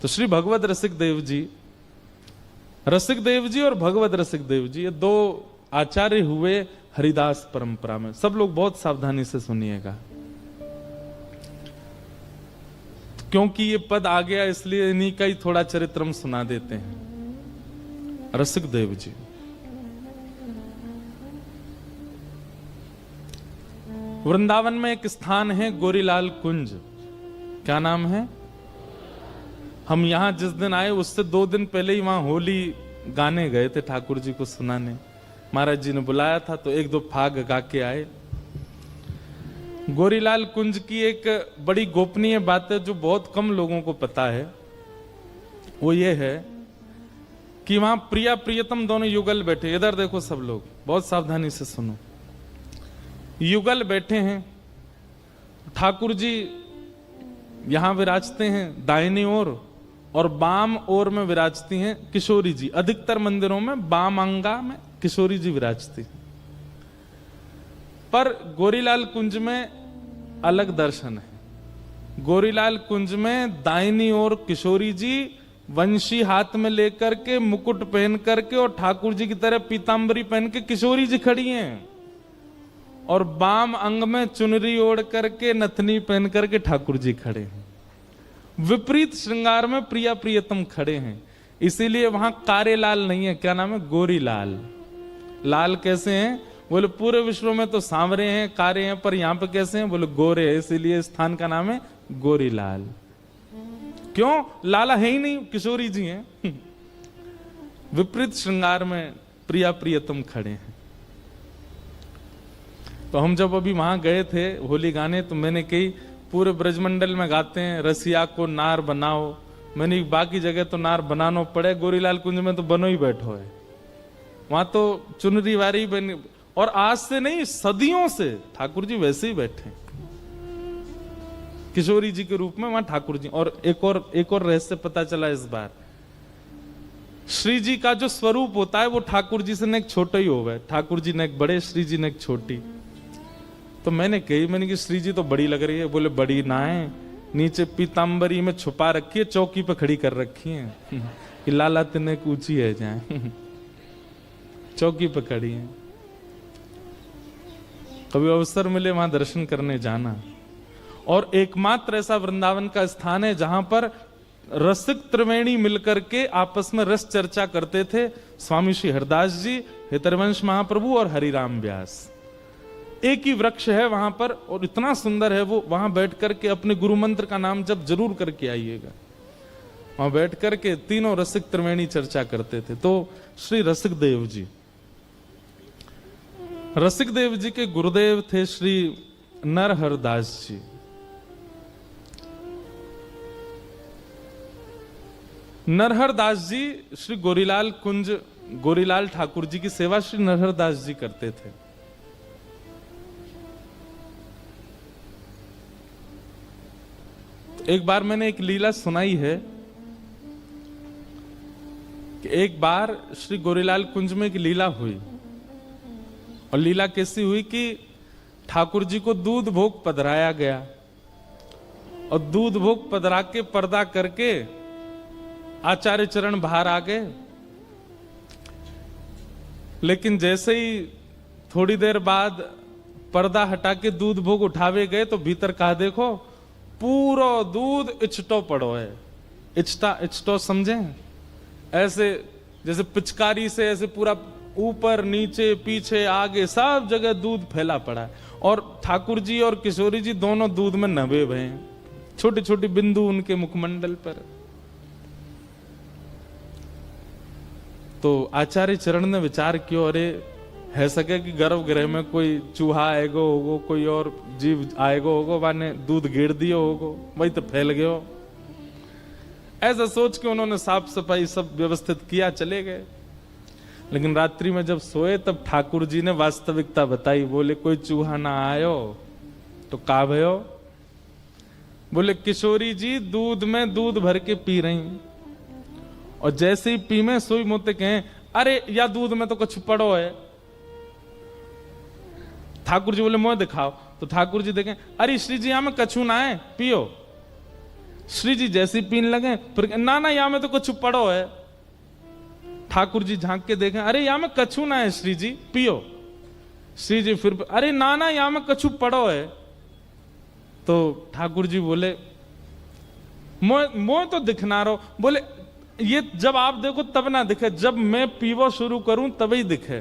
तो श्री भगवत रसिक देव जी और भगवत रसिक देव जी, ये दो आचार्य हुए हरिदास परंपरा में। सब लोग बहुत सावधानी से सुनिएगा, क्योंकि ये पद आ गया इसलिए इन्हीं का ही थोड़ा चरित्र हम सुना देते हैं। रसिक देव जी वृंदावन में एक स्थान है गोरीलाल कुंज। क्या नाम है? हम यहां जिस दिन आए उससे 2 दिन पहले ही वहां होली गाने गए थे, ठाकुर जी को सुनाने। महाराज जी ने बुलाया था तो 1-2 फाग गा के आए। गोरीलाल कुंज की एक बड़ी गोपनीय बात है जो बहुत कम लोगों को पता है, वो ये है कि वहां प्रिया प्रियतम दोनों युगल बैठे। इधर देखो सब लोग, बहुत सावधानी से सुनो। युगल बैठे हैं, ठाकुर जी यहां विराजते हैं दाहिनी ओर और बाम ओर में विराजती हैं किशोरी जी। अधिकतर मंदिरों में बाम अंगा में किशोरी जी विराजती हैं, पर गोरीलाल कुंज में अलग दर्शन है। गोरीलाल कुंज में दाहिनी ओर किशोरी जी वंशी हाथ में लेकर के, मुकुट पहन करके और ठाकुर जी की तरह पीतांबरी पहन के किशोरी जी खड़ी हैं, और बाम अंग में चुनरी ओढ़ करके नथनी पहन करके ठाकुर जी खड़े हैं। विपरीत श्रृंगार में प्रिया प्रियतम खड़े हैं, इसीलिए वहां कारेलाल नहीं है। क्या नाम है? गोरीलाल। लाल कैसे हैं? बोले पूरे विश्व में तो सांवरे हैं, कारे हैं, पर यहां पे कैसे हैं? बोले गोरे है, इसीलिए स्थान का नाम है गोरीलाल। क्यों? लाला है ही नहीं, किशोरी जी हैं। विपरीत श्रृंगार में प्रिया प्रियतम खड़े हैं। तो हम जब अभी वहां गए थे होली गाने, तो मैंने कही पूरे ब्रजमंडल में गाते हैं रसिया को नार बनाओ। मैंने बाकी जगह तो नार बनाना पड़े, गोरीलाल कुंज में तो बनो ही बैठो है। वहां तो चुनरी वारी बन, और आज से नहीं सदियों से ठाकुर जी वैसे ही बैठे किशोरी जी के रूप में वहां ठाकुर जी। और एक और रहस्य पता चला इस बार, श्री जी का जो स्वरूप होता है वो ठाकुर जी से न एक छोटा ही होगा, ठाकुर जी ने एक बड़े, श्री जी ने एक छोटी। तो मैंने कि श्री जी तो बड़ी लग रही है। बोले बड़ी ना है, नीचे पीतांबरी में छुपा रखी है, चौकी पे खड़ी कर रखी है कि लाला तिने ऊंची है जाए। चौकी पे खड़ी है। कभी अवसर मिले वहां दर्शन करने जाना। और एकमात्र ऐसा वृंदावन का स्थान है जहां पर रसिक त्रिवेणी मिलकर के आपस में रस चर्चा करते थे। स्वामी श्री हरदास जी, हितरवंश महाप्रभु और हरिराम व्यास। एक ही वृक्ष है वहां पर, और इतना सुंदर है वो। वहां बैठ करके अपने गुरु मंत्र का नाम जब जरूर करके आइएगा। वहां बैठ करके तीनों रसिक त्रिवेणी चर्चा करते थे। तो श्री रसिक देव जी, रसिक देव जी के गुरुदेव थे श्री नरहर दास जी। नरहर दास जी श्री गोरीलाल कुंज, गोरीलाल ठाकुर जी की सेवा श्री नरहर दास जी करते थे। एक बार मैंने एक लीला सुनाई है कि एक बार श्री गोरीलाल कुंज में एक लीला हुई। और लीला कैसी हुई कि ठाकुर जी को दूध भोग पधराया गया, और दूध भोग पधरा के पर्दा करके आचार्य चरण बाहर आ गए। लेकिन जैसे ही थोड़ी देर बाद पर्दा हटा के दूध भोग उठावे गए तो भीतर कहा देखो पूरा दूध इचटो पड़ो है। इचटो समझे? ऐसे जैसे पिचकारी से ऐसे पूरा ऊपर नीचे पीछे आगे सब जगह दूध फैला पड़ा है। और ठाकुर जी और किशोरी जी दोनों दूध में नभे हुए हैं, छोटी छोटी बिंदु उनके मुखमंडल पर। तो आचार्य चरण ने विचार किया, अरे है सके कि गर्भगृह में कोई चूहा आएगो होगो, कोई और जीव आएगो होगो, वाने दूध गिर दियो होगो, वही तो फैल गयो। ऐसा सोच के उन्होंने साफ सफाई सब व्यवस्थित किया, चले गए। लेकिन रात्रि में जब सोए तब ठाकुर जी ने वास्तविकता बताई। बोले कोई चूहा ना आयो तो का भयो? बोले किशोरी जी दूध में दूध भर के पी रही, और जैसे ही पी में सोई मोते कहें अरे या दूध में तो कुछ पड़ो है। ठाकुर जी बोले मुंह दिखाओ। तो ठाकुर जी देखें, अरे श्री जी हमें कछु ना है, पियो। श्री जी जैसी पीन लगे, फिर ना ना यहाँ में तो कुछ पड़ो है। ठाकुर जी झांक के देखें, अरे यहाँ में कछु ना है श्री जी, पियो। श्री जी फिर, अरे ना ना यहाँ में कछु पड़ो है। तो ठाकुर जी बोले, मोह तो दिखना रहो। बोले ये जब आप देखो तब ना दिखे, जब मैं पीवो शुरू करूं तभी दिखे।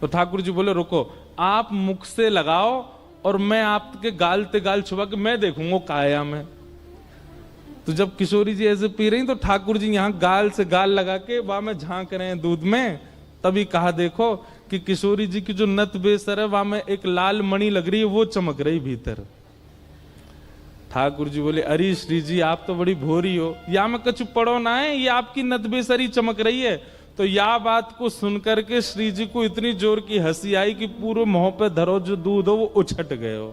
तो ठाकुर जी बोले रुको, आप मुख से लगाओ और मैं आपके गाल ते गाल छुपा के मैं देखूंगा काया में। तो जब किशोरी जी ऐसे पी रही तो ठाकुर जी यहां गाल से गाल लगा के वहां में झांक रहे हैं दूध में। तभी कहा देखो कि किशोरी जी की जो नत बेसर है वहां में एक लाल मणि लग रही है, वो चमक रही भीतर। ठाकुर जी बोले, अरे श्री जी आप तो बड़ी भोरी हो, या में कछु पड़ो ना है, ये आपकी नत बेसरी चमक रही है। तो या बात को सुनकर के श्री जी को इतनी जोर की हंसी आई कि पूरे मुंह पे धरो जो दूध हो वो उछट गए हो।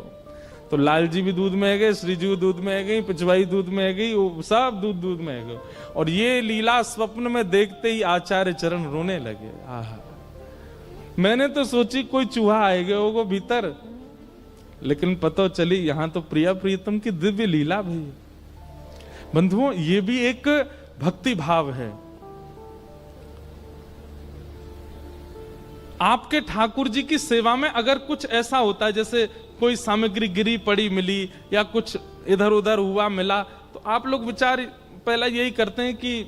तो लाल जी भी दूध में है गए, श्री जी भी दूध में है गई, पिछवाई दूध में है गई, वो सब दूध में है गए। और ये लीला स्वप्न में देखते ही आचार्य चरण रोने लगे। आहा, मैंने तो सोची कोई चूहा आएगा होगा भीतर, लेकिन पता चली यहां तो प्रिया प्रीतम की दिव्य लीला भी। बंधुओं, ये भी एक भक्ति भाव है। आपके ठाकुर जी की सेवा में अगर कुछ ऐसा होता है, जैसे कोई सामग्री गिरी पड़ी मिली या कुछ इधर उधर हुआ मिला, तो आप लोग विचार पहला यही करते हैं कि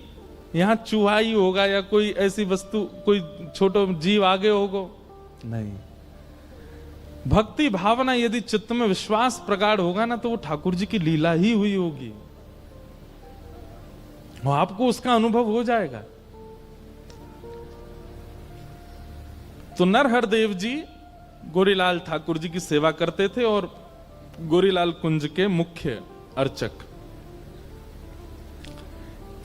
यहां चूहा ही होगा या कोई ऐसी वस्तु, कोई छोटा जीव आगे होगा। नहीं, भक्ति भावना यदि चित्त में विश्वास प्रगाढ़ होगा ना, तो वो ठाकुर जी की लीला ही हुई होगी, वो आपको उसका अनुभव हो जाएगा। तो नरहर देव जी गोरीलाल ठाकुर जी की सेवा करते थे और गोरीलाल कुंज के मुख्य अर्चक।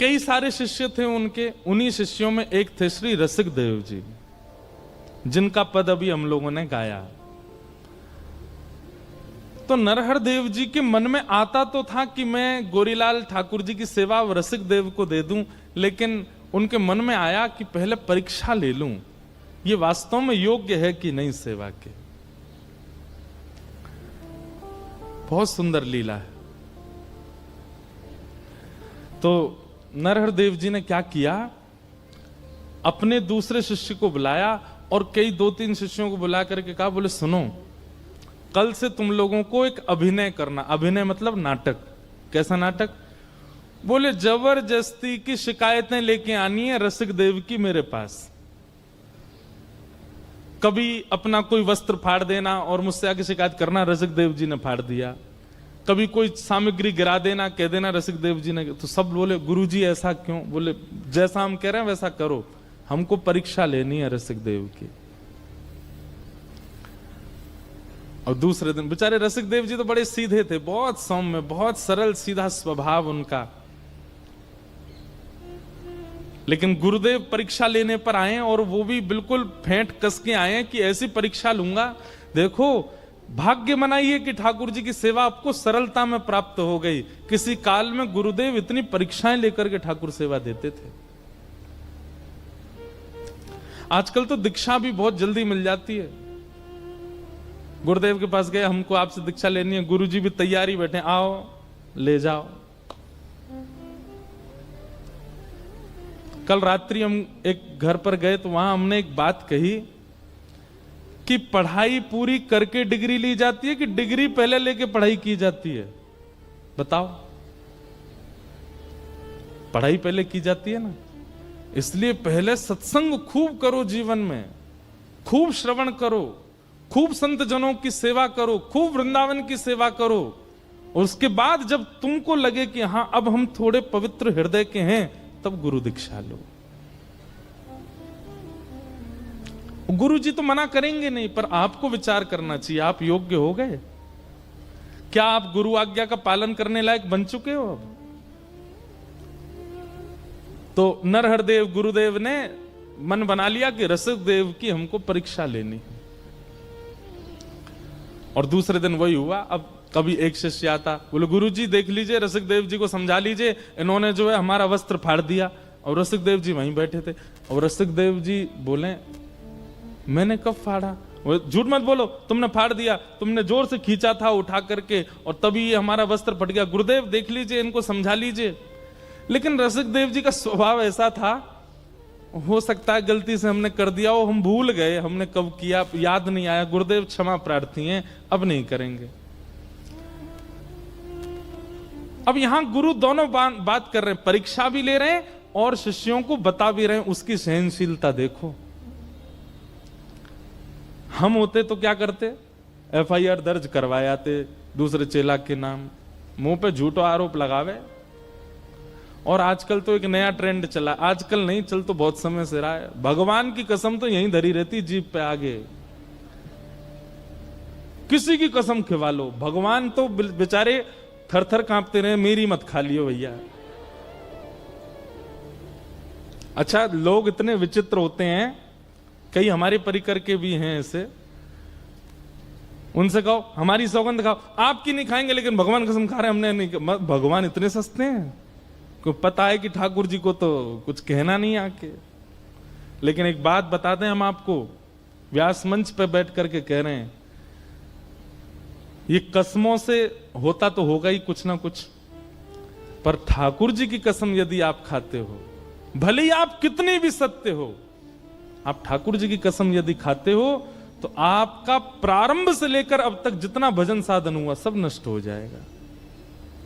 कई सारे शिष्य थे उनके, उन्हीं शिष्यों में एक थे श्री रसिक देव जी, जिनका पद अभी हम लोगों ने गाया। तो नरहर देव जी के मन में आता तो था कि मैं गोरीलाल ठाकुर जी की सेवा रसिक देव को दे दूं, लेकिन उनके मन में आया कि पहले परीक्षा ले लूं, ये वास्तव में योग्य है कि नहीं सेवा के। बहुत सुंदर लीला है। तो नरहर देव जी ने क्या किया, अपने दूसरे शिष्य को बुलाया और कई 2-3 शिष्यों को बुला करके कहा, बोले सुनो, कल से तुम लोगों को एक अभिनय करना। अभिनय मतलब नाटक। कैसा नाटक? बोले जबरदस्ती की शिकायतें लेके आनी है रसिक देव की मेरे पास। कभी अपना कोई वस्त्र फाड़ देना और मुझसे आके शिकायत करना, रसिक देव जी ने फाड़ दिया। कभी कोई सामग्री गिरा देना, कह देना रसिक देव जी ने। तो सब बोले गुरुजी ऐसा क्यों? बोले जैसा हम कह रहे हैं वैसा करो, हमको परीक्षा लेनी है रसिक देव की। और दूसरे दिन बेचारे रसिक देव जी तो बड़े सीधे थे, बहुत सौम्य, बहुत सरल सीधा स्वभाव उनका। लेकिन गुरुदेव परीक्षा लेने पर आए और वो भी बिल्कुल फेंट कस के आए कि ऐसी परीक्षा लूंगा, देखो भाग्य मनाइए कि ठाकुर जी की सेवा आपको सरलता में प्राप्त हो गई। किसी काल में गुरुदेव इतनी परीक्षाएं लेकर के ठाकुर सेवा देते थे। आजकल तो दीक्षा भी बहुत जल्दी मिल जाती है। गुरुदेव के पास गए, हमको आपसे दीक्षा लेनी है, गुरुजी भी तैयारी बैठे, आओ ले जाओ। कल रात्रि हम एक घर पर गए तो वहां हमने एक बात कही कि पढ़ाई पूरी करके डिग्री ली जाती है कि डिग्री पहले लेके पढ़ाई की जाती है? बताओ। पढ़ाई पहले की जाती है ना, इसलिए पहले सत्संग खूब करो, जीवन में खूब श्रवण करो, खूब संत जनों की सेवा करो, खूब वृंदावन की सेवा करो। और उसके बाद जब तुमको लगे कि हां अब हम थोड़े पवित्र हृदय के हैं, तब गुरु दीक्षा लो। गुरु जी तो मना करेंगे नहीं, पर आपको विचार करना चाहिए, आप योग्य हो गए? क्या आप गुरु आज्ञा का पालन करने लायक बन चुके हो अब? तो नरहर देव गुरुदेव ने मन बना लिया कि रसिक देव की हमको परीक्षा लेनी। और दूसरे दिन वही हुआ। अब कभी एक शिष्य आता, बोले गुरुजी देख लीजिए, रसिक देव जी को समझा लीजिए, इन्होंने जो है हमारा वस्त्र फाड़ दिया। और रसिक देव जी वहीं बैठे थे। और रसिक देव जी बोले मैंने कब फाड़ा? वो झूठ मत बोलो, तुमने फाड़ दिया, तुमने जोर से खींचा था उठा करके और तभी ये हमारा वस्त्र फट गया। गुरुदेव देख लीजिए, इनको समझा लीजिए। लेकिन रसिक देव जी का स्वभाव ऐसा था, हो सकता है गलती से हमने कर दिया हो, हम भूल गए, हमने कब किया याद नहीं आया, गुरुदेव क्षमा प्रार्थी हैं, अब नहीं करेंगे। अब यहां गुरु दोनों बात कर रहे हैं, परीक्षा भी ले रहे हैं और शिष्यों को बता भी रहे हैं। उसकी सहनशीलता देखो। हम होते तो क्या करते, FIR दर्ज करवाए आते दूसरे चेला के नाम, मुंह पे झूठा आरोप लगावे। और आजकल तो एक नया ट्रेंड चला, आजकल नहीं, चल तो बहुत समय से रहा है, भगवान की कसम तो यहीं धरी रहती जीभ पे आगे, किसी की कसम खिवा लो, भगवान तो बेचारे थर थर कांपते रहे, मेरी मत खा लियो भैया। अच्छा, लोग इतने विचित्र होते हैं, कई हमारे परिकर के भी हैं ऐसे, उनसे कहो हमारी सौगंध खाओ, आपकी नहीं खाएंगे लेकिन भगवान कसम खा रहे हमने नहीं। भगवान इतने सस्ते हैं, को पता है कि ठाकुर जी को तो कुछ कहना नहीं आके। लेकिन एक बात बताते हैं हम आपको, व्यास मंच पे बैठ करके कह रहे हैं, ये कसमों से होता तो होगा ही कुछ ना कुछ, पर ठाकुर जी की कसम यदि आप खाते हो, भले ही आप कितने भी सत्य हो, आप ठाकुर जी की कसम यदि खाते हो तो आपका प्रारंभ से लेकर अब तक जितना भजन साधन हुआ सब नष्ट हो जाएगा।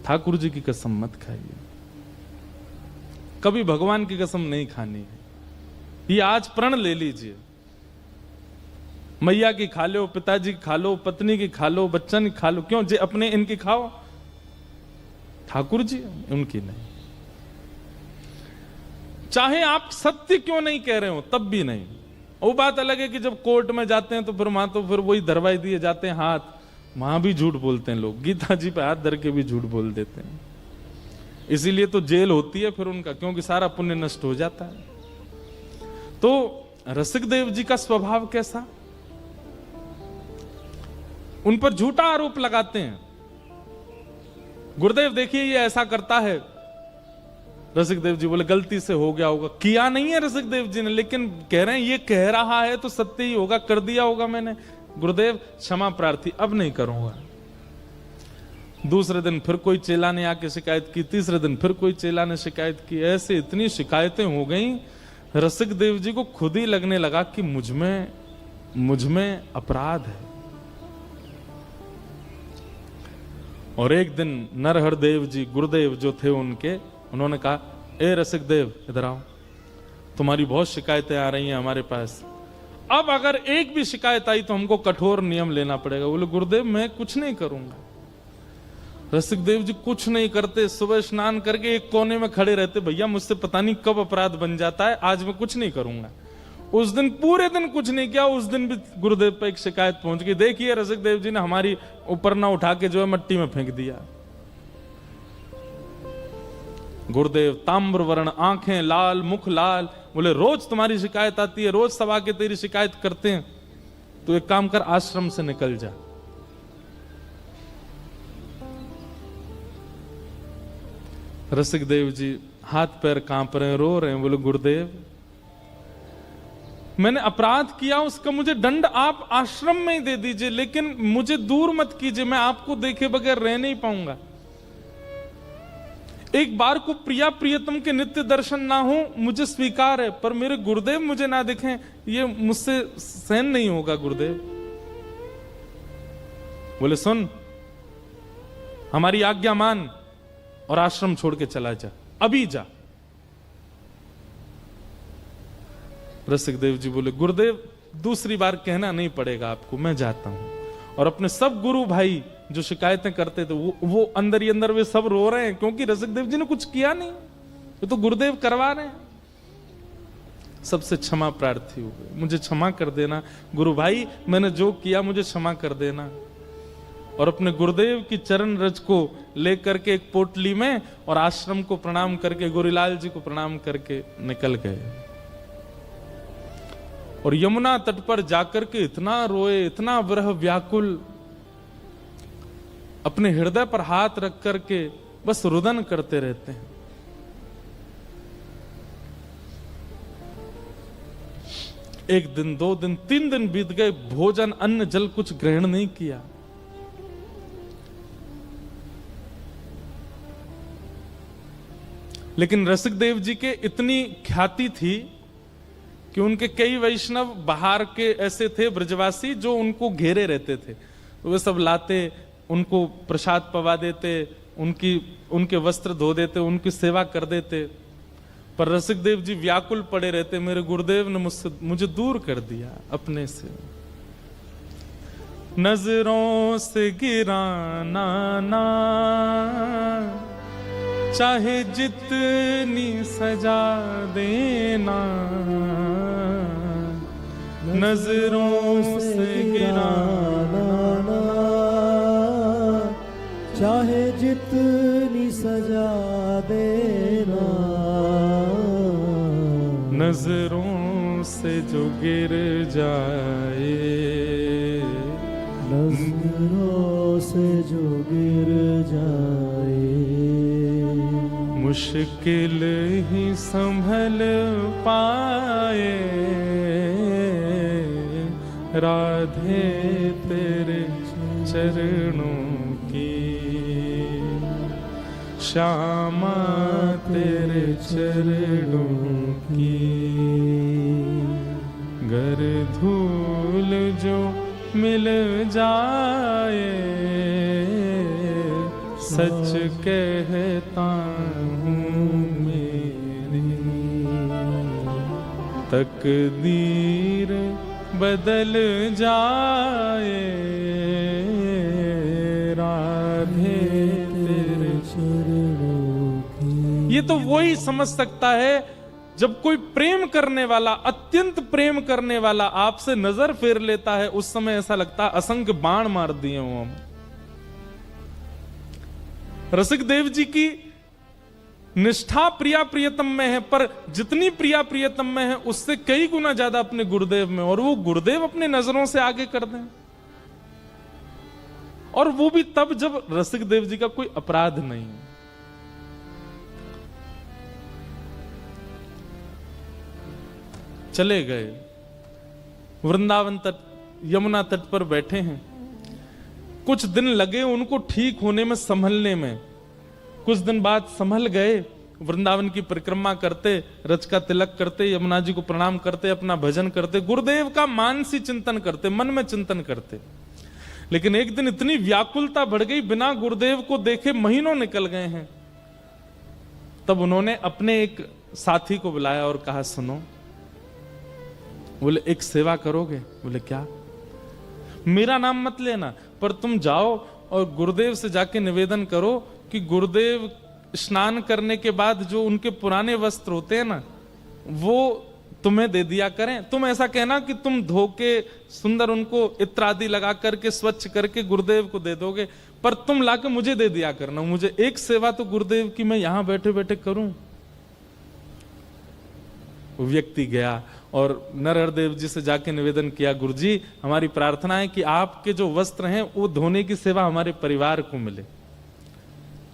ठाकुर जी की कसम मत खाइए, कभी भगवान की कसम नहीं खानी है। ये आज प्रण ले लीजिए, मैया की खा लो, पिताजी की खा लो, पत्नी की खा लो, बच्चन की खा लो, क्यों जे अपने इनकी खाओ, ठाकुर जी उनकी नहीं। चाहे आप सत्य क्यों नहीं कह रहे हो तब भी नहीं। वो बात अलग है कि जब कोर्ट में जाते हैं तो फिर वहां तो फिर वही धरवाई दिए जाते हैं हाथ, वहां भी झूठ बोलते हैं लोग, गीता जी पे हाथ धर के भी झूठ बोल देते हैं। इसीलिए तो जेल होती है फिर उनका, क्योंकि सारा पुण्य नष्ट हो जाता है। तो रसिक देव जी का स्वभाव कैसा, उन पर झूठा आरोप लगाते हैं। गुरुदेव देखिए ये ऐसा करता है, रसिक देव जी बोले गलती से हो गया होगा, किया नहीं है रसिक देव जी ने, लेकिन कह रहे हैं ये कह रहा है तो सत्य ही होगा, कर दिया होगा मैंने। गुरुदेव क्षमा प्रार्थी, अब नहीं करूंगा। दूसरे दिन फिर कोई चेला ने आके शिकायत की, तीसरे दिन फिर कोई चेला ने शिकायत की, ऐसे इतनी शिकायतें हो गई, रसिक देव जी को खुद ही लगने लगा कि मुझ में अपराध है। और एक दिन नरहर देव जी गुरुदेव जो थे उनके, उन्होंने कहा ए रसिक देव इधर आओ, तुम्हारी बहुत शिकायतें आ रही हैं हमारे पास, अब अगर एक भी शिकायत आई तो हमको कठोर नियम लेना पड़ेगा। बोले गुरुदेव मैं कुछ नहीं करूंगा। रसिक देव जी कुछ नहीं करते, सुबह स्नान करके एक कोने में खड़े रहते, भैया मुझसे पता नहीं कब अपराध बन जाता है, आज मैं कुछ नहीं करूंगा। उस दिन पूरे दिन कुछ नहीं किया, उस दिन भी गुरुदेव पर एक शिकायत पहुंच गई, देखिए रसिक देव जी ने हमारी ऊपर ना उठा के जो है मट्टी में फेंक दिया। गुरुदेव ताम्र वर्ण, आंखें लाल, मुख लाल, बोले रोज तुम्हारी शिकायत आती है, रोज सब आके तेरी शिकायत करते हैं, तो एक काम कर आश्रम से निकल जा। रसिक देव जी हाथ पैर कांप रहे हैं, रो रहे हैं, बोले गुरुदेव मैंने अपराध किया, उसका मुझे दंड आप आश्रम में ही दे दीजिए, लेकिन मुझे दूर मत कीजिए, मैं आपको देखे बगैर रह नहीं पाऊंगा। एक बार को प्रिया प्रियतम के नित्य दर्शन ना हो मुझे स्वीकार है, पर मेरे गुरुदेव मुझे ना दिखें ये मुझसे सहन नहीं होगा। गुरुदेव बोले सुन, हमारी आज्ञा मान और आश्रम छोड़ के चला जा, अभी जा। रसिक देव जी बोले गुरुदेव दूसरी बार कहना नहीं पड़ेगा आपको, मैं जाता हूं। और अपने सब गुरु भाई जो शिकायतें करते थे वो अंदर ही अंदर वे सब रो रहे हैं, क्योंकि रसिक देव जी ने कुछ किया नहीं, ये तो गुरुदेव करवा रहे हैं। सबसे क्षमा प्रार्थी हो गए, मुझे क्षमा कर देना गुरु भाई, मैंने जो किया मुझे क्षमा कर देना। और अपने गुरुदेव की चरण रज को लेकर के एक पोटली में और आश्रम को प्रणाम करके, गोरीलाल जी को प्रणाम करके निकल गए। और यमुना तट पर जाकर के इतना रोए, इतना विरह व्याकुल, अपने हृदय पर हाथ रख करके बस रुदन करते रहते हैं। एक दिन, 2 दिन, 3 दिन बीत गए, भोजन अन्न जल कुछ ग्रहण नहीं किया। लेकिन रसिक देव जी के इतनी ख्याति थी कि उनके कई वैष्णव बाहर के ऐसे थे ब्रजवासी जो उनको घेरे रहते थे, तो वे सब लाते, उनको प्रसाद पवा देते, उनके वस्त्र धो देते, उनकी सेवा कर देते। पर रसिक देव जी व्याकुल पड़े रहते, मेरे गुरुदेव ने मुझे दूर कर दिया अपने से। नजरों से गिराना ना, चाहे जितनी सजा देना, नजरों से गिराना ना, चाहे जितनी सजा देना, नजरों से जो गिर जाए, नजरों से जो गिर जाए, मुश्किल ही संभल पाए, राधे तेरे चरणों की, श्यामा तेरे चरणों की, गर धूल जो मिल जाए, सच कहता हूँ मेरी तकदीर बदल जाए, राधे तेरे चरणों की। ये तो वही समझ सकता है जब कोई प्रेम करने वाला, अत्यंत प्रेम करने वाला आपसे नजर फेर लेता है, उस समय ऐसा लगता है असंख्य बाण मार दिए हो हम। रसिक देव जी की निष्ठा प्रिया प्रियतम में है, पर जितनी प्रिया प्रियतम में है उससे कई गुना ज्यादा अपने गुरुदेव में, और वो गुरुदेव अपने नजरों से आगे कर दें, और वो भी तब जब रसिक देव जी का कोई अपराध नहीं। चले गए वृंदावन तट, यमुना तट पर बैठे हैं। कुछ दिन लगे उनको ठीक होने में, संभलने में। कुछ दिन बाद संभल गए, वृंदावन की परिक्रमा करते, रच का तिलक करते, यमुना जी को प्रणाम करते, अपना भजन करते, गुरुदेव का मानसी चिंतन करते, मन में चिंतन करते। लेकिन एक दिन इतनी व्याकुलता बढ़ गई, बिना गुरुदेव को देखे महीनों निकल गए हैं। तब उन्होंने अपने एक साथी को बुलाया और कहा, सुनो। बोले, एक सेवा करोगे? बोले, क्या? मेरा नाम मत लेना, पर तुम जाओ और गुरुदेव से जाके निवेदन करो कि गुरुदेव स्नान करने के बाद जो उनके पुराने वस्त्र होते हैं ना, वो तुम्हें दे दिया करें। तुम ऐसा कहना कि तुम धो के सुंदर उनको इत्र आदि लगा करके स्वच्छ करके गुरुदेव को दे दोगे, पर तुम लाके मुझे दे दिया करना। मुझे एक सेवा तो गुरुदेव की मैं यहां बैठे बैठे करूं। वो व्यक्ति गया और नरहरदेव जी से जाके निवेदन किया, गुरुजी हमारी प्रार्थना है कि आपके जो वस्त्र हैं वो धोने की सेवा हमारे परिवार को मिले।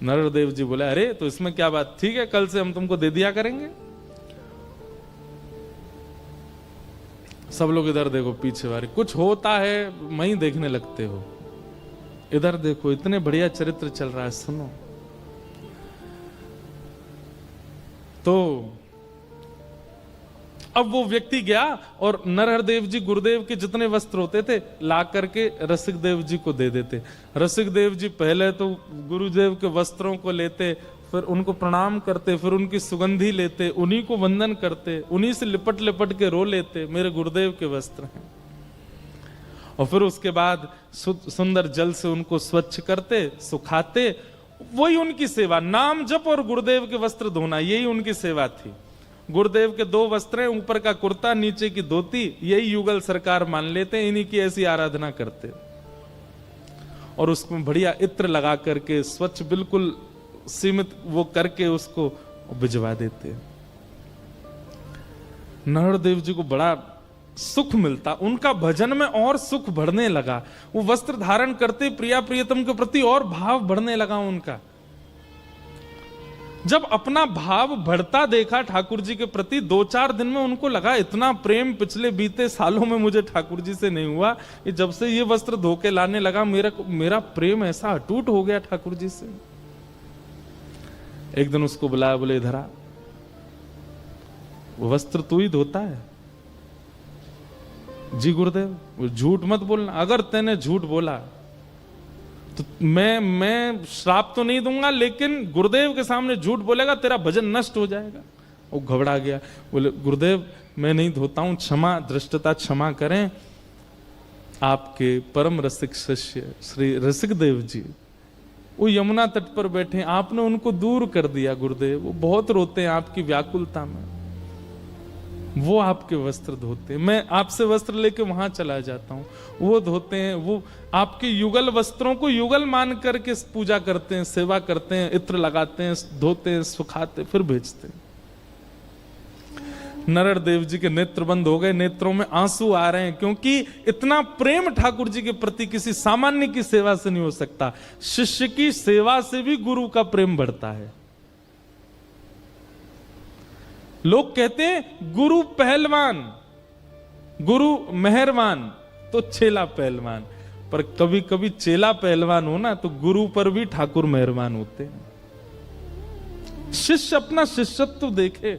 नरहरदेव जी बोले, अरे तो इसमें क्या बात, ठीक है, कल से हम तुमको दे दिया करेंगे। सब लोग इधर देखो, पीछे वाले कुछ होता है वहीं देखने लगते हो, इधर देखो, इतने बढ़िया चरित्र चल रहा है, सुनो। तो अब वो व्यक्ति गया और नरहरदेव जी गुरुदेव के जितने वस्त्र होते थे ला करके रसिक देव जी को दे देते। रसिक देव जी पहले तो गुरुदेव के वस्त्रों को लेते, फिर उनको प्रणाम करते, फिर उनकी सुगंधी लेते, उन्हीं को वंदन करते, उन्हीं से लिपट लिपट के रो लेते, मेरे गुरुदेव के वस्त्र हैं। और फिर उसके बाद सुंदर जल से उनको स्वच्छ करते, सुखाते। वही उनकी सेवा, नाम जप और गुरुदेव के वस्त्र धोना, यही उनकी सेवा थी। गुरुदेव के 2 वस्त्र हैं, ऊपर का कुर्ता, नीचे की धोती, यही युगल सरकार मान लेते, इन्हीं की ऐसी आराधना करते। और उसमें बढ़िया इत्र लगा करके स्वच्छ बिल्कुल सीमित वो करके उसको भिजवा देते। नरहरदेव जी को बड़ा सुख मिलता, उनका भजन में और सुख बढ़ने लगा। वो वस्त्र धारण करते प्रिया प्रियतम के प्रति और भाव बढ़ने लगा उनका। जब अपना भाव बढ़ता देखा ठाकुर जी के प्रति, 2-4 दिन में उनको लगा इतना प्रेम पिछले बीते सालों में मुझे ठाकुर जी से नहीं हुआ, कि जब से ये वस्त्र धो के लाने लगा मेरा प्रेम ऐसा अटूट हो गया ठाकुर जी से। एक दिन उसको बुलाया, बोले इधर आ, वो वस्त्र तू ही धोता है? जी गुरुदेव। झूठ मत बोलना, अगर तेने झूठ बोला तो मैं श्राप तो नहीं दूंगा, लेकिन गुरुदेव के सामने झूठ बोलेगा तेरा भजन नष्ट हो जाएगा। वो घबरा गया, बोले गुरुदेव मैं नहीं धोता हूं, क्षमा, धृष्टता क्षमा करें। आपके परम रसिक शिष्य श्री रसिक देव जी वो यमुना तट पर बैठे, आपने उनको दूर कर दिया गुरुदेव, वो बहुत रोते हैं आपकी व्याकुलता में, वो आपके वस्त्र धोते हैं, मैं आपसे वस्त्र लेके वहां चला जाता हूं, वो धोते हैं, वो आपके युगल वस्त्रों को युगल मान करके पूजा करते हैं, सेवा करते हैं, इत्र लगाते हैं, धोते हैं, सुखाते, फिर भेजते हैं। नरड़ देव जी के नेत्र बंद हो गए, नेत्रों में आंसू आ रहे हैं, क्योंकि इतना प्रेम ठाकुर जी के प्रति किसी सामान्य की सेवा से नहीं हो सकता। शिष्य की सेवा से भी गुरु का प्रेम बढ़ता है। लोग कहते हैं गुरु पहलवान, गुरु मेहरबान तो चेला पहलवान, पर कभी कभी चेला पहलवान हो ना तो गुरु पर भी ठाकुर मेहरबान होते हैं। शिष्य अपना शिष्यत्व तो देखे।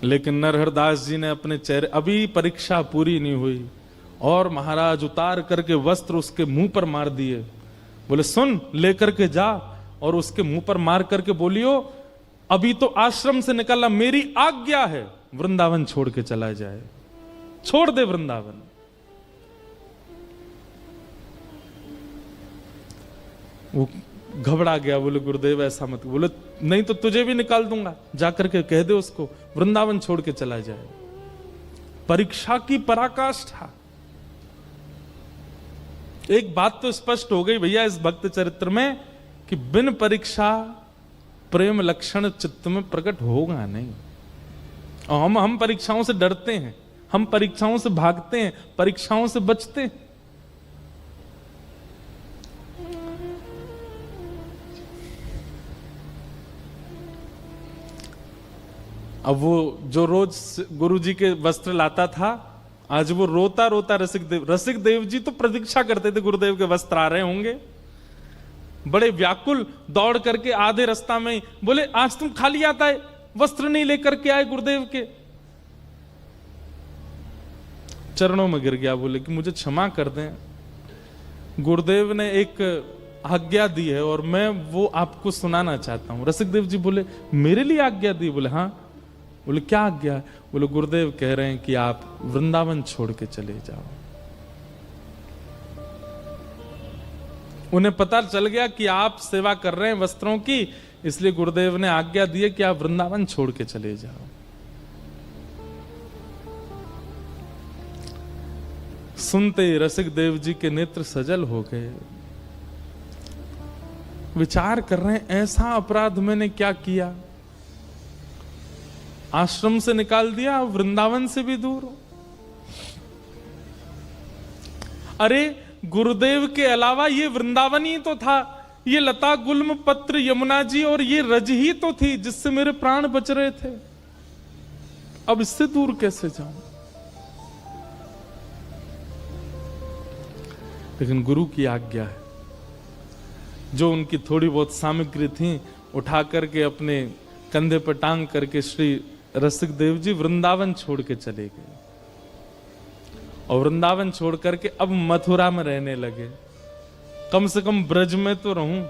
लेकिन नरहरदास जी ने अपने चेहरे, अभी परीक्षा पूरी नहीं हुई और महाराज उतार करके वस्त्र उसके मुंह पर मार दिए। बोले सुन, लेकर के जा और उसके मुंह पर मार करके बोलियो अभी तो आश्रम से निकला, मेरी आज्ञा है वृंदावन छोड़ के चला जाए, छोड़ दे वृंदावन। वो घबरा गया, बोले गुरुदेव ऐसा मत। बोले नहीं तो तुझे भी निकाल दूंगा, जाकर के कह दे उसको वृंदावन छोड़ के चला जाए। परीक्षा की पराकाष्ठा। एक बात तो स्पष्ट हो गई भैया इस भक्त चरित्र में कि बिन परीक्षा प्रेम लक्षण चित्त में प्रकट होगा नहीं। और हम परीक्षाओं से डरते हैं, हम परीक्षाओं से भागते हैं, परीक्षाओं से बचते हैं। अब वो जो रोज गुरुजी के वस्त्र लाता था, आज वो रोता रोता रसिक देव जी तो प्रतीक्षा करते थे गुरुदेव के वस्त्र आ रहे होंगे, बड़े व्याकुल दौड़ करके आधे रास्ता में बोले आज तुम खाली आता है, वस्त्र नहीं लेकर के आए गुरुदेव के। चरणों में गिर गया, बोले कि मुझे क्षमा कर दें, गुरुदेव ने एक आज्ञा दी है और मैं वो आपको सुनाना चाहता हूं। रसिक देव जी बोले मेरे लिए आज्ञा दी? बोले हाँ। बोले क्या आज्ञा है? बोले गुरुदेव कह रहे हैं कि आप वृंदावन छोड़ के चले जाओ। उन्हें पता चल गया कि आप सेवा कर रहे हैं वस्त्रों की, इसलिए गुरुदेव ने आज्ञा दी है कि आप वृंदावन छोड़ के चले जाओ। सुनते ही रसिक देव जी के नेत्र सजल हो गए। विचार कर रहे हैं ऐसा अपराध मैंने क्या किया, आश्रम से निकाल दिया, वृंदावन से भी दूर हो। अरे गुरुदेव के अलावा ये वृंदावन ही तो था, ये लता गुल्म पत्र यमुना जी और ये रज ही तो थी जिससे मेरे प्राण बच रहे थे। अब इससे दूर कैसे जाऊं? लेकिन गुरु की आज्ञा है। जो उनकी थोड़ी बहुत सामग्री थी उठा करके अपने कंधे पर टांग करके श्री रसिक देव जी वृंदावन छोड़ के चले गए और वृंदावन छोड़ करके अब मथुरा में रहने लगे। कम से कम ब्रज में तो रहूं।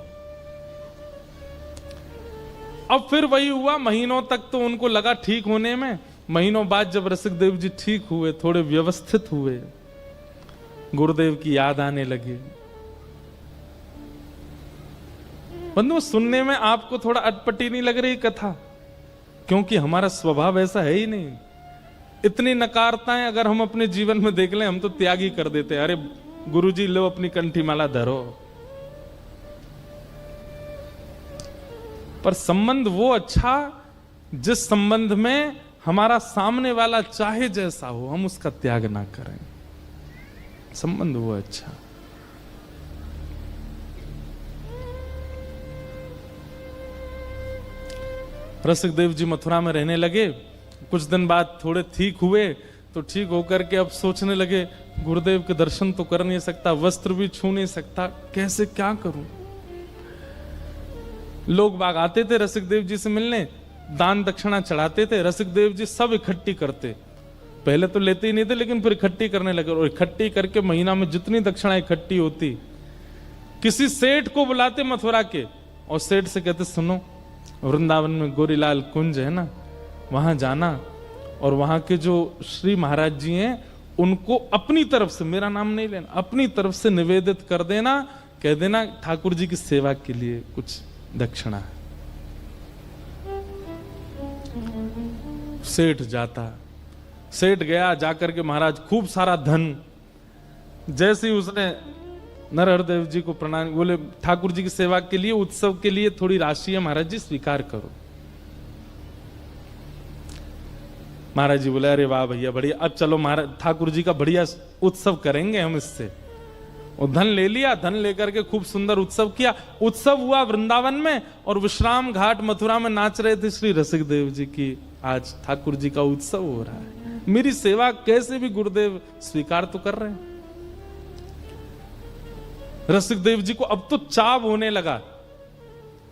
अब फिर वही हुआ, महीनों तक तो उनको लगा ठीक होने में। महीनों बाद जब रसिक देव जी ठीक हुए, थोड़े व्यवस्थित हुए, गुरुदेव की याद आने लगी। बंधु सुनने में आपको थोड़ा अटपटी नहीं लग रही कथा? क्योंकि हमारा स्वभाव ऐसा है ही नहीं। इतनी नकारताएं अगर हम अपने जीवन में देख लें, हम तो त्याग ही कर देते हैं। अरे गुरुजी लो अपनी कंठी माला धरो। पर संबंध वो अच्छा जिस संबंध में हमारा सामने वाला चाहे जैसा हो हम उसका त्याग ना करें। संबंध वो अच्छा। रसिक देव जी मथुरा में रहने लगे। कुछ दिन बाद थोड़े ठीक हुए तो ठीक होकर के अब सोचने लगे गुरुदेव के दर्शन तो कर नहीं सकता, वस्त्र भी छू नहीं सकता, कैसे क्या करूं। लोग बाग आते थे रसिक देव जी से मिलने, दान दक्षिणा चढ़ाते थे, रसिक देव जी सब इकट्ठी करते। पहले तो लेते ही नहीं थे लेकिन फिर इकट्ठी करने लगे और इकट्ठी करके महीना में जितनी दक्षिणा इकट्ठी होती किसी सेठ को बुलाते मथुरा के और सेठ से कहते सुनो वृंदावन में गोरीलाल कुंज है ना, वहां जाना और वहां के जो श्री महाराज जी हैं उनको अपनी तरफ से, मेरा नाम नहीं लेना, अपनी तरफ से निवेदित कर देना, कह देना ठाकुर जी की सेवा के लिए कुछ दक्षिणा है। सेठ जाता, सेठ गया, जाकर के महाराज खूब सारा धन, जैसे ही उसने नरहर देव जी को प्रणाम, बोले ठाकुर जी की सेवा के लिए, उत्सव के लिए थोड़ी राशि है महाराज जी, स्वीकार करो। महाराज जी बोले अरे वाह भैया बढ़िया, अब चलो महाराज ठाकुर जी का बढ़िया उत्सव करेंगे हम इससे। और धन ले लिया, धन लेकर के खूब सुंदर उत्सव किया। उत्सव हुआ वृंदावन में और विश्राम घाट मथुरा में नाच रहे थे श्री रसिक देव जी की आज ठाकुर जी का उत्सव हो रहा है, मेरी सेवा कैसे भी गुरुदेव स्वीकार तो कर रहे हैं। रसिक देव जी को अब तो चाव होने लगा,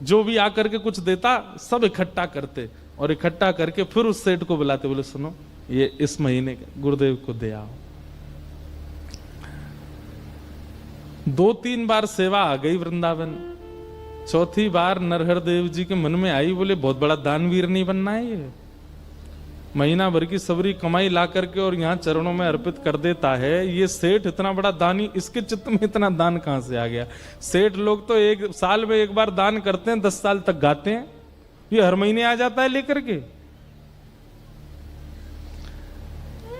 जो भी आकर के कुछ देता सब इकट्ठा करते और इकट्ठा करके फिर उस सेठ को बुलाते, बोले सुनो ये इस महीने गुरुदेव को दे आओ। 2-3 बार सेवा आ गई वृंदावन, चौथी बार नरहर देव जी के मन में आई, बोले बहुत बड़ा दानवीर नहीं बनना है ये, महीना भर की सबरी कमाई ला करके और यहाँ चरणों में अर्पित कर देता है, ये सेठ इतना बड़ा दानी, इसके चित्त में इतना दान कहां से आ गया। सेठ लोग तो एक साल में एक बार दान करते हैं, 10 साल तक गाते हैं, ये हर महीने आ जाता है लेकर के।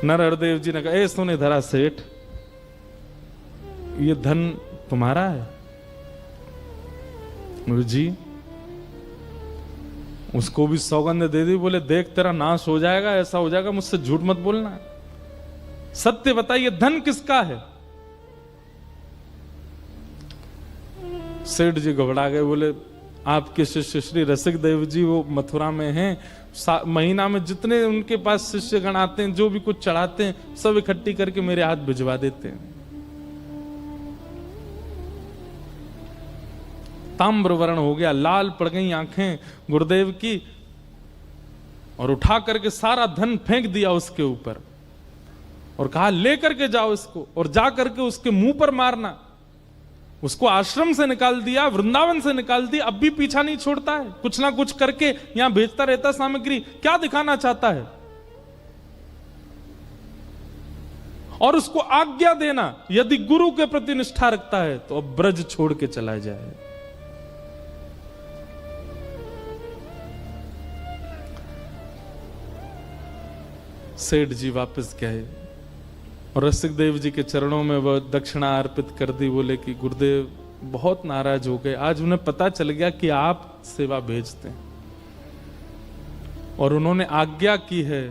नरहर देव जी ने कहा ए सुने धरा सेठ, ये धन तुम्हारा है? जी उसको भी सौगंध दे दी, बोले देख तेरा नाश हो जाएगा, ऐसा हो जाएगा, मुझसे झूठ मत बोलना, सत्य बताइए धन किसका है। सेठ जी घबरा गए, बोले आपके शिष्य श्री रसिक देव जी वो मथुरा में हैं, महीना में जितने उनके पास शिष्यगण आते हैं जो भी कुछ चढ़ाते हैं सब इकट्ठी करके मेरे हाथ भिजवा देते हैं। ताम्र वर्ण हो गया, लाल पड़ गई आंखें गुरुदेव की, और उठा करके सारा धन फेंक दिया उसके ऊपर और कहा लेकर के जाओ इसको और जा करके उसके मुंह पर मारना। उसको आश्रम से निकाल दिया, वृंदावन से निकाल दिया, अब भी पीछा नहीं छोड़ता है, कुछ ना कुछ करके यहां भेजता रहता सामग्री, क्या दिखाना चाहता है। और उसको आज्ञा देना यदि गुरु के प्रति निष्ठा रखता है तो अब ब्रज छोड़ के चला जाए। सेठ जी वापस गए और रसिक देव जी के चरणों में वह दक्षिणा अर्पित कर दी। बोले कि गुरुदेव बहुत नाराज हो गए, आज उन्हें पता चल गया कि आप सेवा भेजते हैं और उन्होंने आज्ञा की है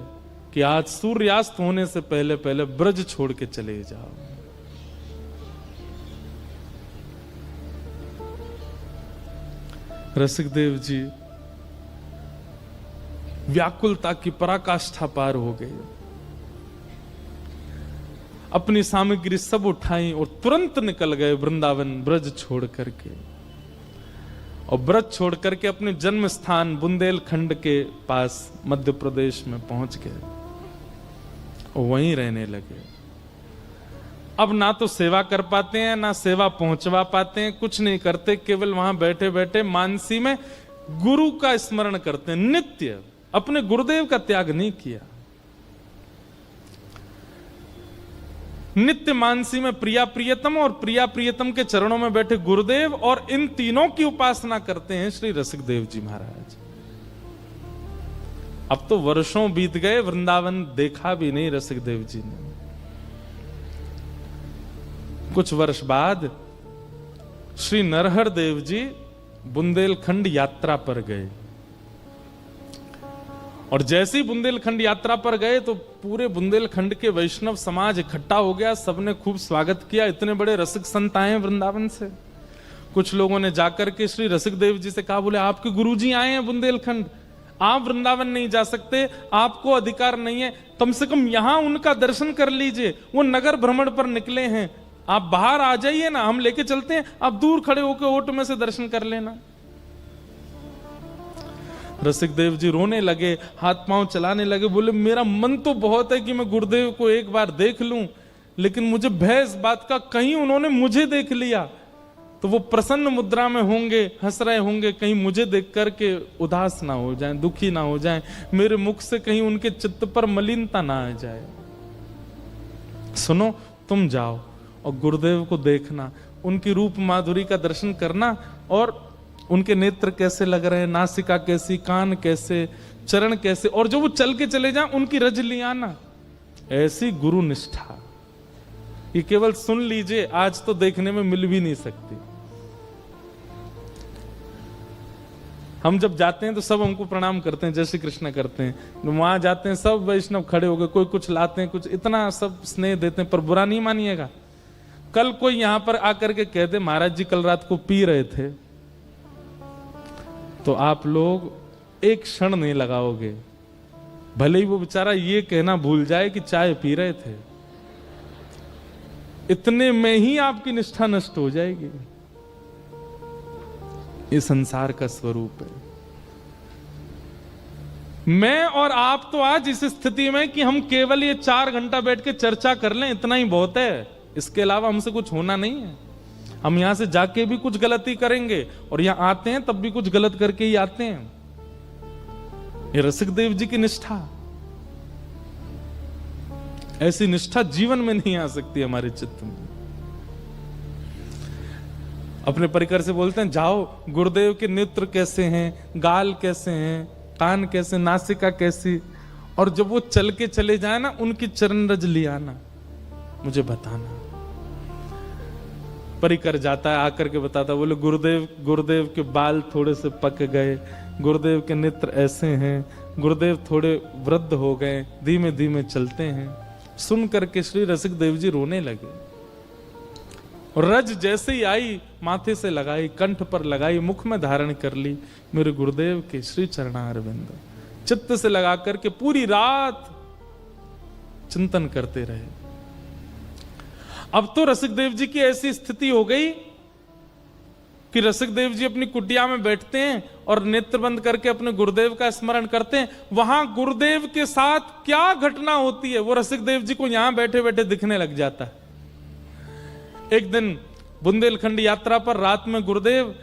कि आज सूर्यास्त होने से पहले पहले ब्रज छोड़ के चले जाओ। रसिक देव जी व्याकुलता की पराकाष्ठा पार हो गए, अपनी सामग्री सब उठाई और तुरंत निकल गए वृंदावन ब्रज छोड़ करके। और ब्रज छोड़ करके अपने जन्म स्थान बुंदेलखंड के पास मध्य प्रदेश में पहुंच गए और वहीं रहने लगे। अब ना तो सेवा कर पाते हैं ना सेवा पहुंचवा पाते हैं, कुछ नहीं करते, केवल वहां बैठे बैठे मानसी में गुरु का स्मरण करते हैं नित्य, अपने गुरुदेव का त्याग नहीं किया। नित्य मानसी में प्रिया प्रियतम और प्रिया प्रियतम के चरणों में बैठे गुरुदेव और इन तीनों की उपासना करते हैं श्री रसिक देव जी महाराज। अब तो वर्षों बीत गए, वृंदावन देखा भी नहीं रसिक देव जी ने। कुछ वर्ष बाद श्री नरहर देव जी बुंदेलखंड यात्रा पर गए और जैसे ही बुंदेलखंड यात्रा पर गए तो पूरे बुंदेलखंड के वैष्णव समाज इकट्ठा हो गया, सबने खूब स्वागत किया। इतने बड़े रसिक संत आए हैं वृंदावन से। कुछ लोगों ने जाकर के श्री रसिक देव जी से कहा, बोले आपके गुरुजी आए हैं बुंदेलखंड, आप वृंदावन नहीं जा सकते, आपको अधिकार नहीं है, कम से कम यहां उनका दर्शन कर लीजिए। वो नगर भ्रमण पर निकले हैं, आप बाहर आ जाइए ना, हम लेके चलते हैं, आप दूर खड़े होकर ओट में से दर्शन कर लेना। रसिक देव जी रोने लगे, हाथ पांव चलाने लगे, बोले मेरा मन तो बहुत है कि मैं गुरुदेव को एक बार देख लूं, लेकिन मुझे भय इस बात का, कहीं उन्होंने मुझे देख लिया तो वो प्रसन्न मुद्रा में होंगे, हंस रहे होंगे, कहीं मुझे देख करके उदास ना हो जाएं, दुखी ना हो जाएं, मेरे मुख से कहीं उनके चित्त पर मलिनता ना आ जाए। सुनो, तुम जाओ और गुरुदेव को देखना, उनकी रूप माधुरी का दर्शन करना, और उनके नेत्र कैसे लग रहे हैं, नासिका कैसी, कान कैसे, चरण कैसे, और जो वो चल के चले जाएं उनकी रज लिया ना। ऐसी गुरु निष्ठा ये केवल सुन लीजिए, आज तो देखने में मिल भी नहीं सकती। हम जब जाते हैं तो सब हमको प्रणाम करते हैं, जय श्री कृष्ण करते हैं, वहां जाते हैं सब वैष्णव खड़े हो गए, कोई कुछ लाते हैं, कुछ इतना सब स्नेह देते हैं, पर बुरा नहीं मानिएगा। कल कोई यहां पर आकर के कहते महाराज जी कल रात को पी रहे थे, तो आप लोग एक क्षण नहीं लगाओगे, भले ही वो बेचारा ये कहना भूल जाए कि चाय पी रहे थे, इतने में ही आपकी निष्ठा नष्ट हो जाएगी। ये संसार का स्वरूप है। मैं और आप तो आज इस स्थिति में कि हम केवल ये 4 घंटा बैठ के चर्चा कर लें, इतना ही बहुत है, इसके अलावा हमसे कुछ होना नहीं है। हम यहां से जाके भी कुछ गलती करेंगे और यहां आते हैं तब भी कुछ गलत करके ही आते हैं। ये रसिक देव जी की निष्ठा, ऐसी निष्ठा जीवन में नहीं आ सकती हमारे चित्त में। अपने परिकर से बोलते हैं जाओ, गुरुदेव के नेत्र कैसे हैं, गाल कैसे हैं, कान कैसे, नासिका कैसी, और जब वो चल के चले जाए ना, उनकी चरण रज लिया ना, मुझे बताना। परिकर जाता है, आकर के बताता, बोले गुरुदेव के बाल थोड़े से पक गए, गुरुदेव के नेत्र ऐसे हैं, गुरुदेव थोड़े वृद्ध हो गए, धीमे धीमे चलते हैं। सुन करके श्री रसिक देव जी रोने लगे, और रज जैसे ही आई माथे से लगाई, कंठ पर लगाई, मुख में धारण कर ली, मेरे गुरुदेव के श्री चरणारविंद चित्त से लगा करके पूरी रात चिंतन करते रहे। अब तो रसिक देव जी की ऐसी स्थिति हो गई कि रसिक देव जी अपनी कुटिया में बैठते हैं और नेत्र बंद करके अपने गुरुदेव का स्मरण करते हैं। वहां गुरुदेव के साथ क्या घटना होती है वो रसिक देव जी को यहां बैठे बैठे दिखने लग जाता है। एक दिन बुंदेलखंड यात्रा पर रात में गुरुदेव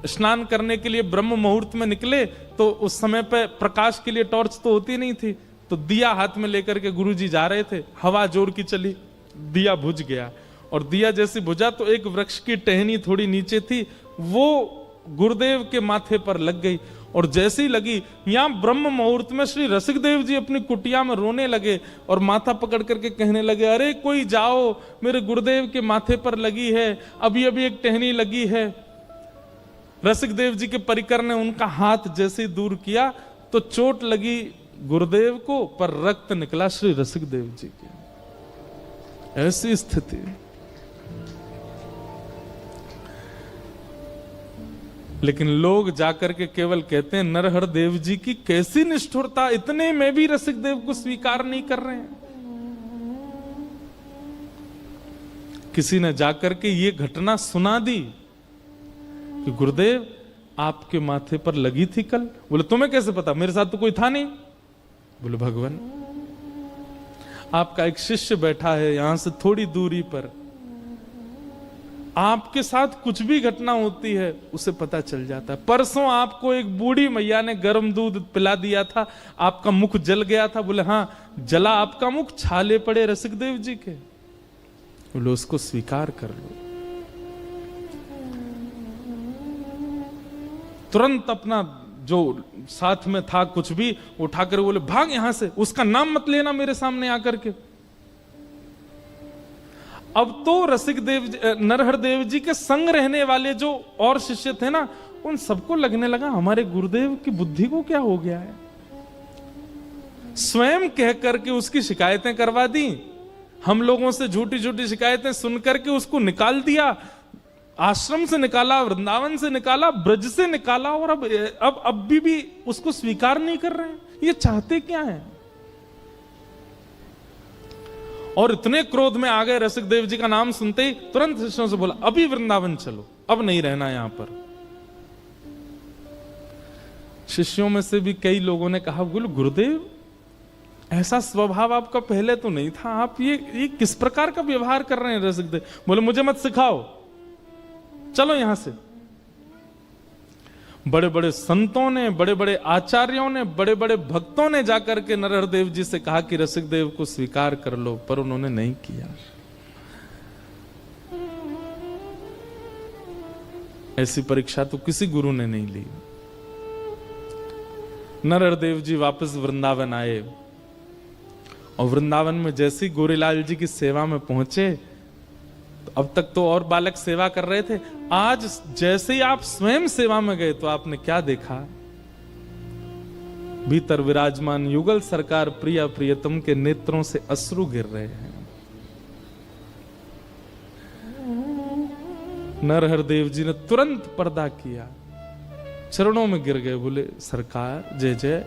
स्नान करने के लिए ब्रह्म मुहूर्त में निकले, तो उस समय पे प्रकाश के लिए टॉर्च तो होती नहीं थी, तो दिया हाथ में लेकर के गुरुजी जा रहे थे, हवा जोर की चली, दिया बुझ गया, और दिया जैसे बुझा तो एक वृक्ष की टहनी थोड़ी नीचे थी, वो गुरुदेव के माथे पर लग गई, और जैसी लगी यहां ब्रह्म मुहूर्त में श्री रसिक देव जी अपनी कुटिया में रोने लगे और माथा पकड़ करके कहने लगे, अरे कोई जाओ, मेरे गुरुदेव के माथे पर लगी है, अभी अभी एक टहनी लगी है। रसिक देव जी के परिकर ने उनका हाथ जैसे दूर किया तो चोट लगी गुरुदेव को, पर रक्त निकला श्री रसिक देव जी के। ऐसी स्थिति। लेकिन लोग जाकर के केवल कहते हैं नरहर देव जी की कैसी निष्ठुरता, इतने में भी रसिक देव को स्वीकार नहीं कर रहे हैं। किसी ने जाकर के ये घटना सुना दी कि गुरुदेव आपके माथे पर लगी थी कल। बोले तुम्हें कैसे पता, मेरे साथ तो कोई था नहीं। बोले भगवान, आपका एक शिष्य बैठा है यहां से थोड़ी दूरी पर, आपके साथ कुछ भी घटना होती है उसे पता चल जाता है। परसों आपको एक बूढ़ी मैया ने गर्म दूध पिला दिया था, आपका मुख जल गया था। बोले हाँ, जला आपका मुख, छाले पड़े रसिक देव जी के। बोले उसको स्वीकार कर लो। तुरंत अपना जो साथ में था कुछ भी उठाकर बोले भाग यहां से, उसका नाम मत लेना मेरे सामने आकर के। अब तो रसिक देव नरहर देव जी के संग रहने वाले जो और शिष्य थे ना, उन सबको लगने लगा हमारे गुरुदेव की बुद्धि को क्या हो गया है। स्वयं कह करके उसकी शिकायतें करवा दी, हम लोगों से झूठी झूठी शिकायतें सुन करके उसको निकाल दिया, आश्रम से निकाला, वृंदावन से निकाला, ब्रज से निकाला, और अब भी उसको स्वीकार नहीं कर रहे हैं। ये चाहते क्या है? और इतने क्रोध में आ गए रसिक देव जी का नाम सुनते ही, तुरंत शिष्यों से बोला अभी वृंदावन चलो, अब नहीं रहना यहां पर। शिष्यों में से भी कई लोगों ने कहा, बोले गुरुदेव ऐसा स्वभाव आपका पहले तो नहीं था, आप ये किस प्रकार का व्यवहार कर रहे हैं रसिक देव? बोले मुझे मत सिखाओ, चलो यहां से। बड़े बड़े संतों ने, बड़े बड़े आचार्यों ने, बड़े बड़े भक्तों ने जाकर के नरहर देव जी से कहा कि रसिक देव को स्वीकार कर लो, पर उन्होंने नहीं किया। ऐसी परीक्षा तो किसी गुरु ने नहीं ली। नरहर देव जी वापस वृंदावन आए, और वृंदावन में जैसे ही गोरीलाल जी की सेवा में पहुंचे, तो अब तक तो और बालक सेवा कर रहे थे, आज जैसे ही आप स्वयं सेवा में गए तो आपने क्या देखा? भीतर विराजमान युगल सरकार प्रिया प्रियतम के नेत्रों से अश्रु गिर रहे हैं। नरहर देव जी ने तुरंत पर्दा किया, चरणों में गिर गए, बोले सरकार जय जय,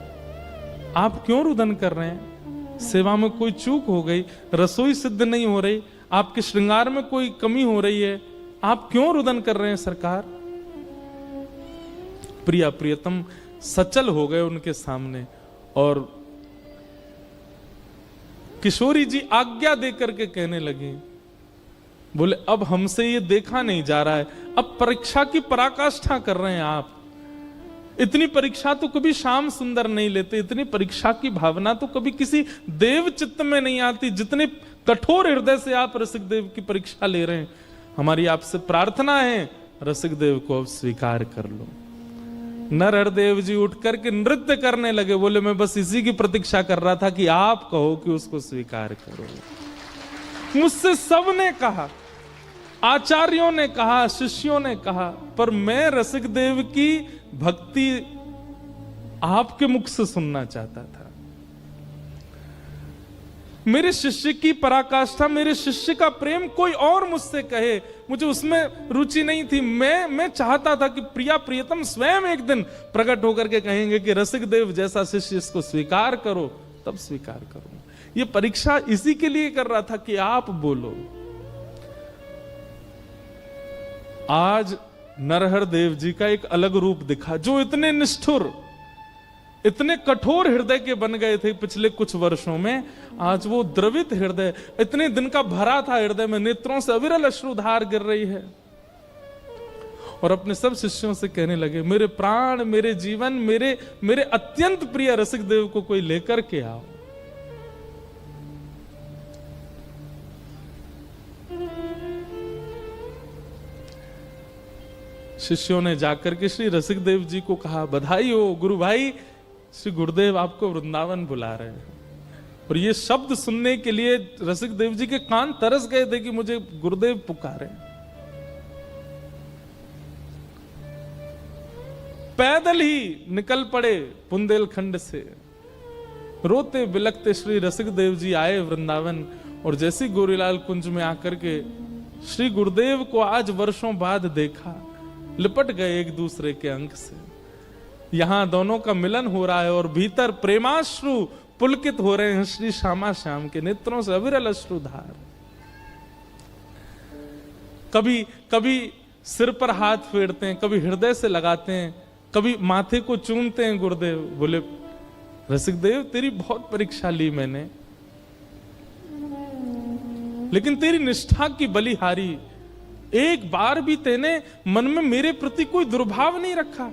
आप क्यों रुदन कर रहे हैं? सेवा में कोई चूक हो गई, रसोई सिद्ध नहीं हो रही, आपके श्रृंगार में कोई कमी हो रही है, आप क्यों रुदन कर रहे हैं सरकार? प्रिया प्रियतम सचल हो गए उनके सामने, और किशोरी जी आज्ञा देकर के कहने लगी, बोले अब हमसे ये देखा नहीं जा रहा है, अब परीक्षा की पराकाष्ठा कर रहे हैं आप। इतनी परीक्षा तो कभी श्याम सुंदर नहीं लेते, इतनी परीक्षा की भावना तो कभी किसी देव चित्त में नहीं आती, जितने कठोर हृदय से आप रसिक देव की परीक्षा ले रहे हैं। हमारी आपसे प्रार्थना है, रसिक देव को अब स्वीकार कर लो। नरहर देव जी उठ करके नृत्य करने लगे, बोले मैं बस इसी की प्रतीक्षा कर रहा था कि आप कहो कि उसको स्वीकार करो। मुझसे सबने कहा, आचार्यों ने कहा, शिष्यों ने कहा, पर मैं रसिक देव की भक्ति आपके मुख से सुनना चाहता था। मेरे शिष्य की पराकाष्ठा, मेरे शिष्य का प्रेम कोई और मुझसे कहे, मुझे उसमें रुचि नहीं थी। मैं चाहता था कि प्रिया प्रियतम स्वयं एक दिन प्रकट होकर के कहेंगे कि रसिक देव जैसा शिष्य इसको स्वीकार करो, तब स्वीकार करो। ये परीक्षा इसी के लिए कर रहा था कि आप बोलो। आज नरहर देव जी का एक अलग रूप दिखा, जो इतने निष्ठुर, इतने कठोर हृदय के बन गए थे पिछले कुछ वर्षों में, आज वो द्रवित हृदय, इतने दिन का भरा था हृदय में, नेत्रों से अविरल अश्रुधार गिर रही है, और अपने सब शिष्यों से कहने लगे, मेरे प्राण, मेरे जीवन, मेरे अत्यंत प्रिय रसिक देव को कोई लेकर के आओ। शिष्यों ने जाकर के श्री रसिक देव जी को कहा, बधाई हो गुरु भाई, श्री गुरुदेव आपको वृंदावन बुला रहे हैं। और ये शब्द सुनने के लिए रसिक देव जी के कान तरस गए थे कि मुझे गुरुदेव पुकारे। पैदल ही निकल पड़े बुंदेलखंड से, रोते बिलखते श्री रसिक देव जी आए वृंदावन, और जैसे गोरीलाल कुंज में आकर के श्री गुरुदेव को आज वर्षों बाद देखा, लिपट गए एक दूसरे के अंक से। यहां दोनों का मिलन हो रहा है, और भीतर प्रेमाश्रु पुलकित हो रहे हैं श्री श्यामा श्याम के नेत्रों से अविरल अश्रुधार। कभी कभी सिर पर हाथ फेरते हैं, कभी हृदय से लगाते हैं, कभी माथे को चूमते हैं गुरुदेव। बोले रसिक देव तेरी बहुत परीक्षा ली मैंने, लेकिन तेरी निष्ठा की बलिहारी, एक बार भी तेने मन में मेरे प्रति कोई दुर्भाव नहीं रखा।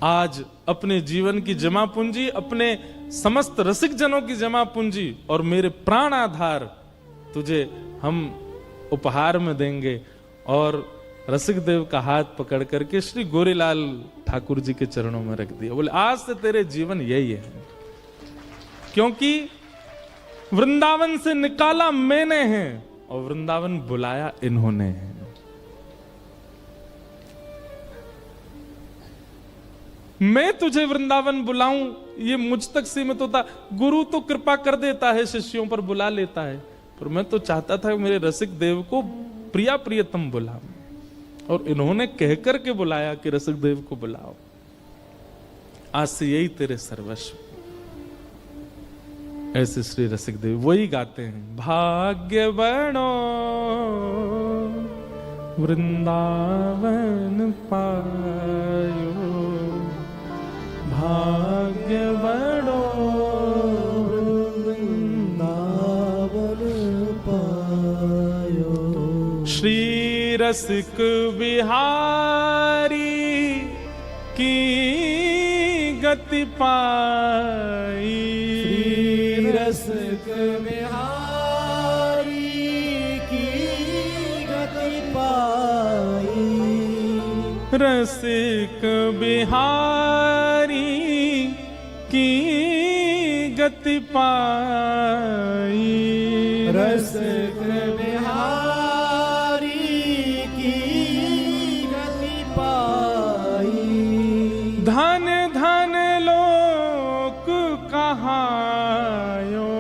आज अपने जीवन की जमा पूंजी, अपने समस्त रसिक जनों की जमा पूंजी और मेरे प्राण आधार तुझे हम उपहार में देंगे। और रसिक देव का हाथ पकड़ करके श्री गोरीलाल ठाकुर जी के चरणों में रख दिया। बोले आज से तेरे जीवन यही है, क्योंकि वृंदावन से निकाला मैंने है और वृंदावन बुलाया इन्होंने है। मैं तुझे वृंदावन बुलाऊं ये मुझ तक सीमित होता। गुरु तो कृपा कर देता है, शिष्यों पर बुला लेता है, पर मैं तो चाहता था मेरे रसिक देव को प्रिया प्रियतम बुला, और इन्होंने कहकर के बुलाया कि रसिकदेव को बुलाओ, आज से यही तेरे सर्वस्व। ऐसे श्री रसिकदेव वही गाते हैं, भाग्य बनो वृंदावन पायो, भाग्य बनो वृंदावन पायो। श्री रसिक बिहारी की गति पाई, श्री रसिक बिहारी की गति पाई, रसिक बिहारी की गति पाई, रसिक बिहारी की गति पाई। धन धन लोक कहायो,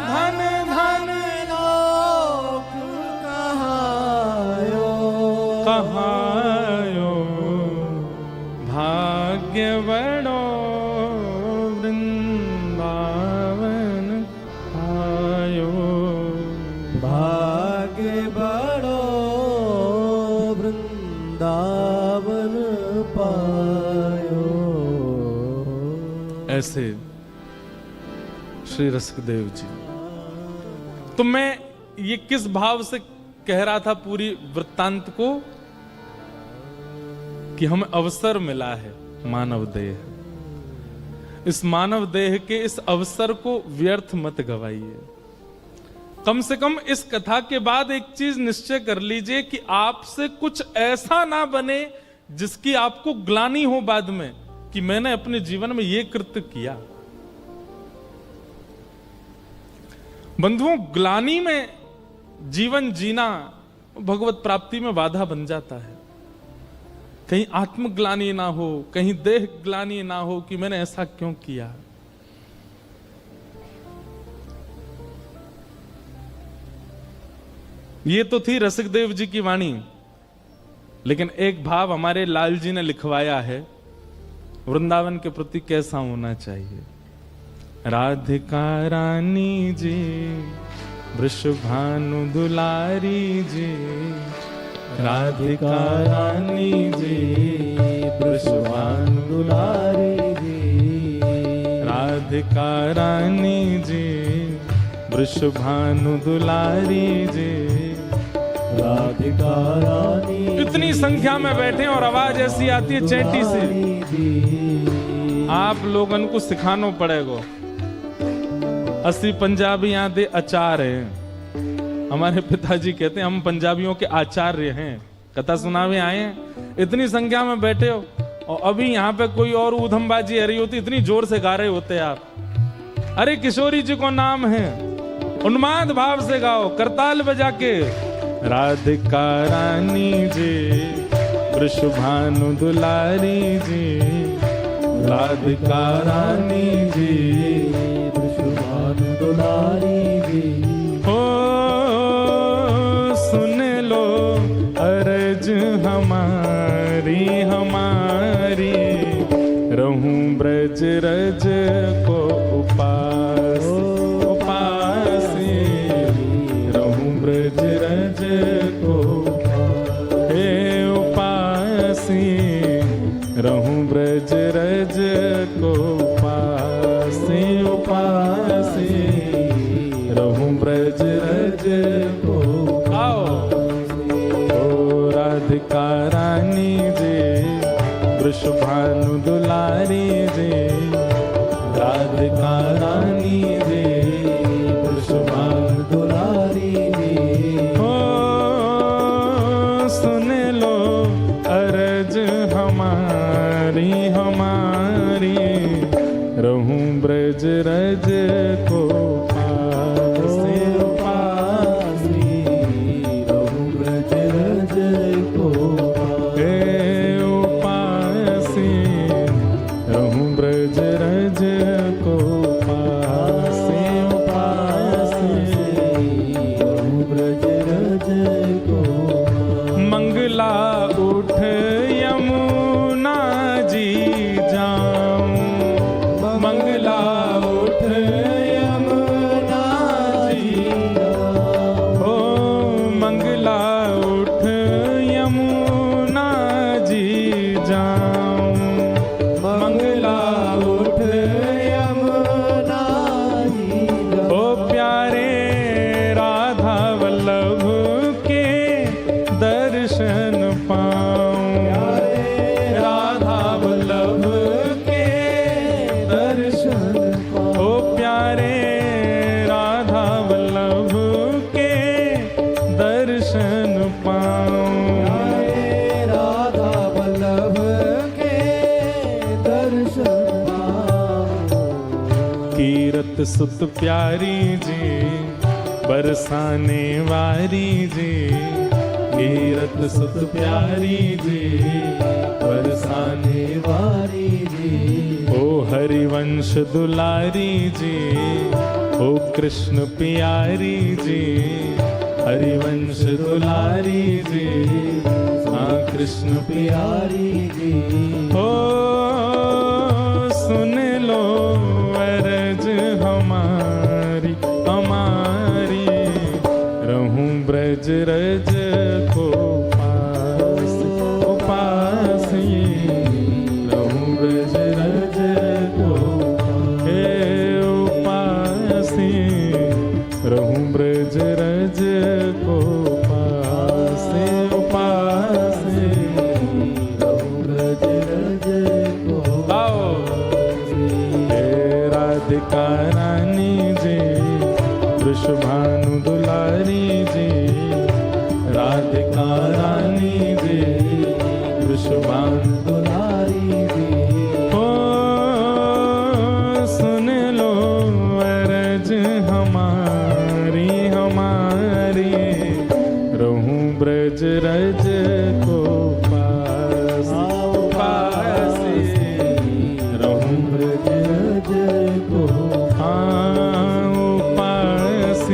धन धन लोक कहायो, कहायो, भाग्य बड़ो वृंदावन आयो, भाग्य बड़ो वृंदावन पायो। ऐसे श्री रसिकदेव जी। तो मैं ये किस भाव से कह रहा था पूरी वृत्तांत को, कि हमें अवसर मिला है मानव देह, इस मानव देह के इस अवसर को व्यर्थ मत गवाइए। कम से कम इस कथा के बाद एक चीज निश्चय कर लीजिए कि आपसे कुछ ऐसा ना बने जिसकी आपको ग्लानि हो बाद में कि मैंने अपने जीवन में यह कृत्य किया। बंधुओं, ग्लानि में जीवन जीना भगवत प्राप्ति में बाधा बन जाता है। कहीं आत्मग्लानि ना हो, कहीं देह ग्लानि ना हो कि मैंने ऐसा क्यों किया। ये तो थी रसिकदेव जी की वाणी, लेकिन एक भाव हमारे लाल जी ने लिखवाया है वृंदावन के प्रति कैसा होना चाहिए। राधिका रानी जी, वृषभानु दुलारी जी, राधिका रानी जी, वृषभानु दुलारी जी, राधिका रानी जी, वृषभानु दुलारी जी, राधिका रानी। इतनी संख्या में बैठे और आवाज ऐसी आती है चैटी से, आप लोगन को सिखाना पड़ेगा। 80 पंजाबी यहाँ दे आचार्य हैं। हमारे पिताजी कहते हैं हम पंजाबियों के आचार्य हैं, कथा सुनावे आए हैं। इतनी संख्या में बैठे हो और अभी यहाँ पे कोई और ऊधमबाजी आ रही होती, इतनी जोर से गा रहे होते आप। अरे किशोरी जी को नाम है, उन्माद भाव से गाओ, करताल बजा के। राधिका रानी जी, वृषभानु दुलारी जी, राधिका रानी जी, वृषभानु दुलारी जी। हो सुन लो अर्ज हमारी हमारी, रहूं ब्रज रज को उपास उपासी, रहूं ब्रज रज को हे उपासी, रहूं ब्रज रज को उपासी उपासी, रहूं ब्रज रज को। आओ ओ राधिका रानी जी, वृषभानु दुलारी जी, राधिका रानी जी, वृषभानु दुलारी जी। हो सुन लो अर्ज हमारी हमारी, रहूं ब्रज रज को पासी उपासी, रहूं ब्रज रज को हे उपासी, रहूं ब्रज रज को पासी उपासी, रहूं मंगला उठ यमुना जी जाऊं, मंगला उठ यमुना जी ओ मंगला उठ यमुना जी जाऊं, मंगला उठ यमुना जी ओ प्यारे राधा वल्लभ के दर्शन पाऊं, राधा वल्लभ के दर्शन ओ प्यारे राधा वल्लभ के दर्शन पाऊं, राधा वल्लभ के दर्शन कीरत सुत प्यारी जी बरसाने वारी जी, कीरत सुत प्यारी जी बरसाने वारी जी ओ हरिवंश दुलारी जी, ओ कृष्ण प्यारी जी, हरिवंश दुलारी जी, हाँ कृष्ण प्यारी जी ओ सुन लो अरज हमारी हमारी, रहूं ब्रज रज को पास उपास, रहूं ब्रज रज को हे उपास, रहूं ब्रज रज को पास उपास, रहूं ब्रज रज को आओ हे राधिका रानी जी, वृषभानु दुलारी जी, राधिका रानी जी, वृषभानु दुलारी जी ओ सुन लो अरज हमारी हमारी, रहूं ब्रज रज को पास पास, रहूं ब्रज रज को हाँ उपास,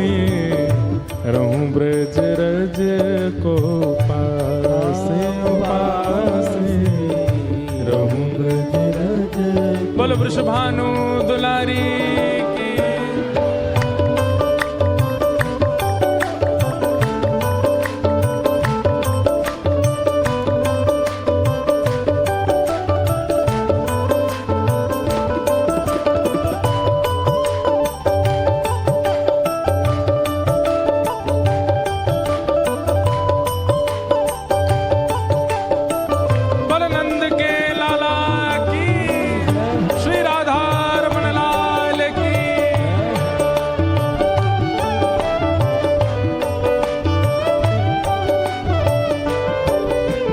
रहूं ब्रज रज को पास उपास, रहूं ब्रज रज बोलो वृषभानु दुलारी की। बोलो नंद के लाला की, श्री राधा रमण लाल की।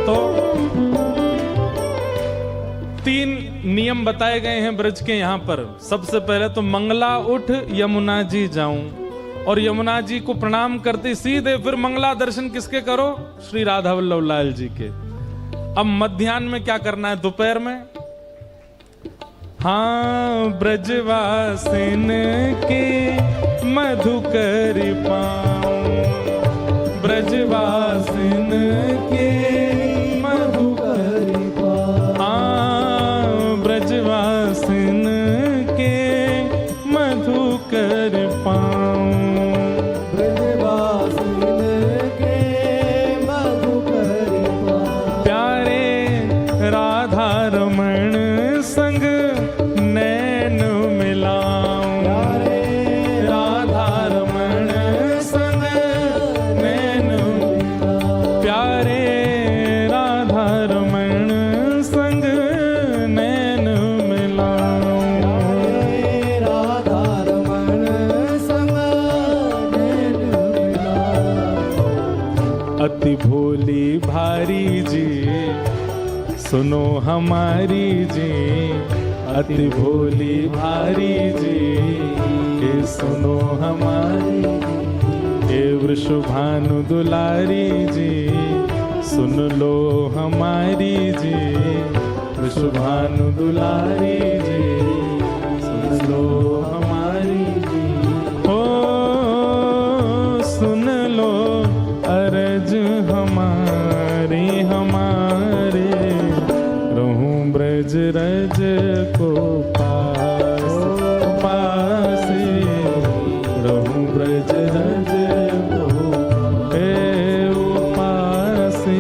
तो तीन नियम बताए गए हैं ब्रज के यहाँ पर। सबसे पहले तो मंगला उठ यमुना जी जाऊं, और यमुना जी को प्रणाम करते सीधे फिर मंगला दर्शन किसके करो? श्री राधा वल्लभ लाल जी के। अब मध्याह्न में क्या करना है? दोपहर में हाँ ब्रजवासिन के मधुकर पाऊं, ब्रजवासिन के मधुकर हाँ ब्रजवासिन के मधुकर पाऊं, राधा रमण संग नैन मिलाऊं, राधा रमण संग नैन प्यारे, राधा रमण संग नैन मिलाऊं, राधा रमण संग नैन मिलाऊं। अति भोली भारी जी सुनो हमारी जी, अति भोली भारी जी ये सुनो हमारी, ये वृषभानु दुलारी जी सुन लो हमारी जी, वृषभानु दुलारी जी सुन लो हमारी जी, ओ सुन लो अरज हम हमारे हमारे रहूं ब्रज रज को पास पासे रहूं ब्रज रज को पासे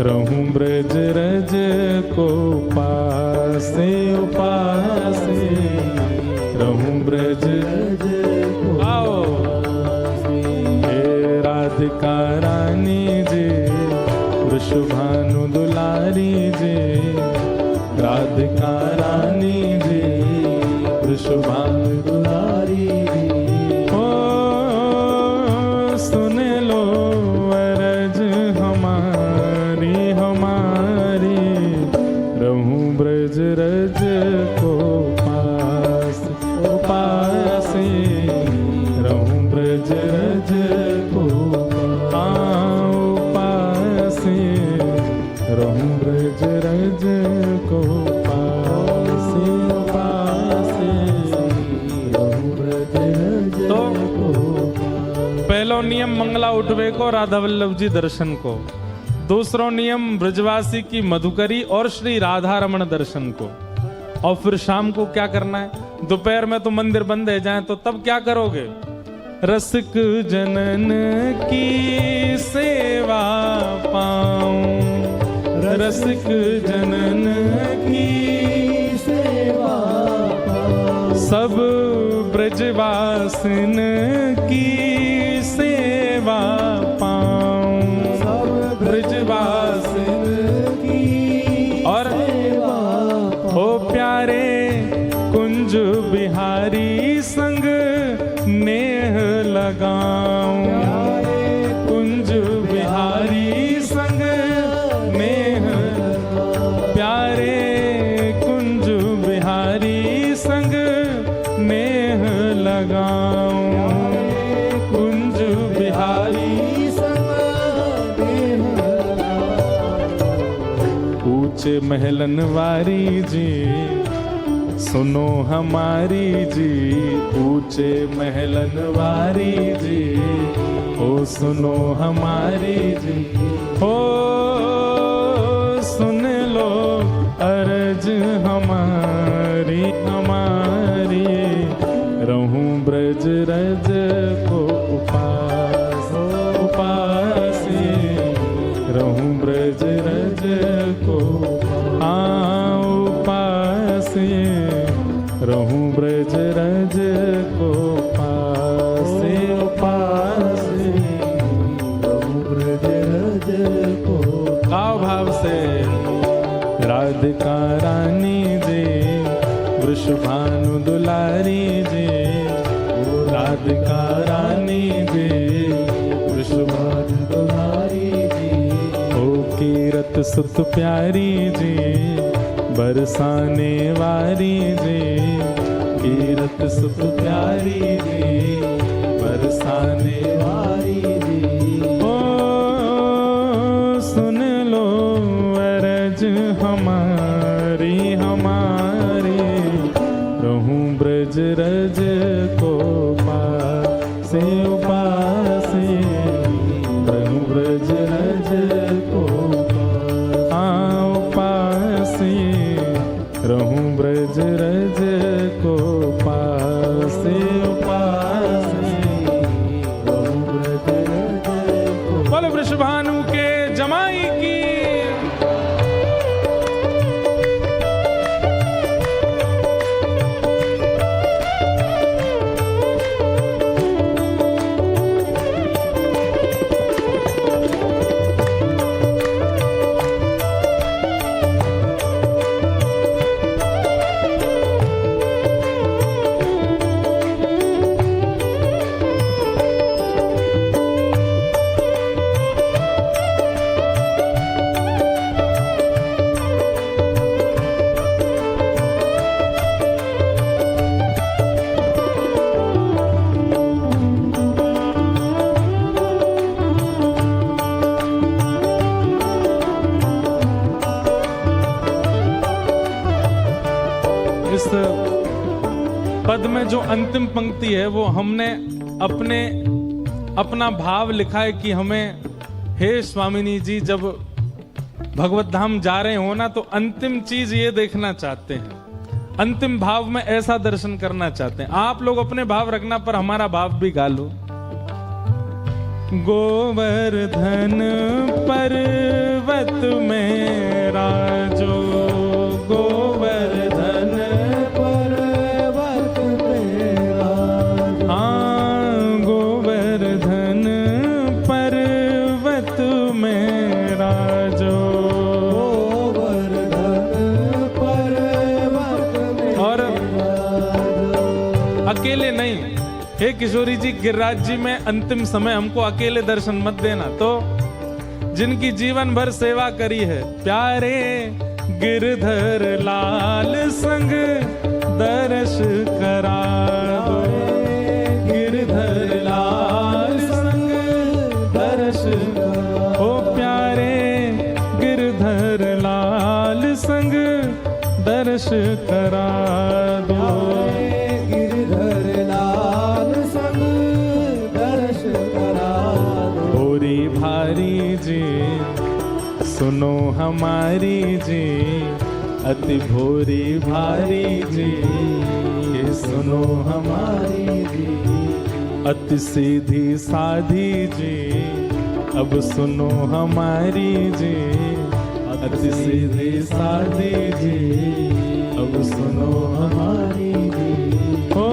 रहूं ब्रज रज को पासे पासे रहूं ब्रज रज को आओ राधिका रानी जी वृषभानु दुलारी जी राधिका रानी जी वृषभानु दुलारी जी ओ सुन लो अरज हमारी हमारी रहूं ब्रज रज को पास पासे रहूं ब्रज रज को पासे रहूं ब्रज रज को पासे पासे रहूं ब्रज रज को। पहलो नियम मंगला उठवे को राधा वल्लभ जी दर्शन को, दूसरो नियम ब्रजवासी की मधुकरी और श्री राधा रमण दर्शन को। और फिर शाम को क्या करना है? दोपहर में तो मंदिर बंद है जाए तो तब क्या करोगे? रसिक जनन की सेवा पाऊं रसिक जनन की सेवा सब ब्रजवासिन की सेवा पाऊं सब ब्रजवासिन की और सेवा हो प्यारे कुंज बिहारी संग नेह लगाऊं कुंज बिहारी संग नेह प्यारे कुंज बिहारी संग नेह लगाऊं कुंज बिहारी संग ऊंचे महलन वारी जी सुनो हमारी जी ऊंचे महलन वारी जी ओ सुनो हमारी जी ओ सुन लो अर्ज हमारी हमारी रहूं ब्रज रज को उपास उपासी रहूं ब्रज रज को उपासी रहूं ब्रज रज को पासे पासे रहूं ब्रज रज को गाओ भाव से राधिका रानी जी वृषभानु दुलारी जी राधिका रानी जी वृषभानु दुलारी जी ओ कीरत सुत प्यारी जी बरसाने वारी जी कीरत सुत प्यारी जी बरसाने वारी जी ओ सुन लो अरज हमारी हमारी रहूं ब्रज रज को पासे उपासे रहूं ब्रज रज को उपासे रहूं ब्रज रज को पासे पासे रहूं ब्रज रज को बोलो वृषभानु के जमाई की इस पद में जो अंतिम पंक्ति है वो हमने अपना भाव लिखा है कि हमें हे स्वामिनी जी, जब भगवत धाम जा रहे हो ना, तो अंतिम चीज ये देखना चाहते हैं, अंतिम भाव में ऐसा दर्शन करना चाहते हैं। आप लोग अपने भाव रखना, पर हमारा भाव भी गा लो। गोवर्धन पर्वत में राजो, गोवर्धन पर्वत में राजो। हाँ, गोवर्धन पर्वत में राजो। गोवर्धन पर्वत में और राजो। अकेले नहीं, हे किशोरी जी, गिरिराज जी में अंतिम समय हमको अकेले दर्शन मत देना। तो जिनकी जीवन भर सेवा करी है, प्यारे गिरधर लाल संग दर्श करा दो, गिरधर लाल संग दर्श, ओ प्यारे गिरधर लाल संग दर्श करा दो। गिरधर लाल संग दर्श करा दो। भोरी भारी जी सुनो हमारी जी, अति भोरी भारी जी ये सुनो हमारी जी, अति सीधी साधी जी अब सुनो हमारी जी, अति सीधी साधी जी अब सुनो हमारी जी। ओ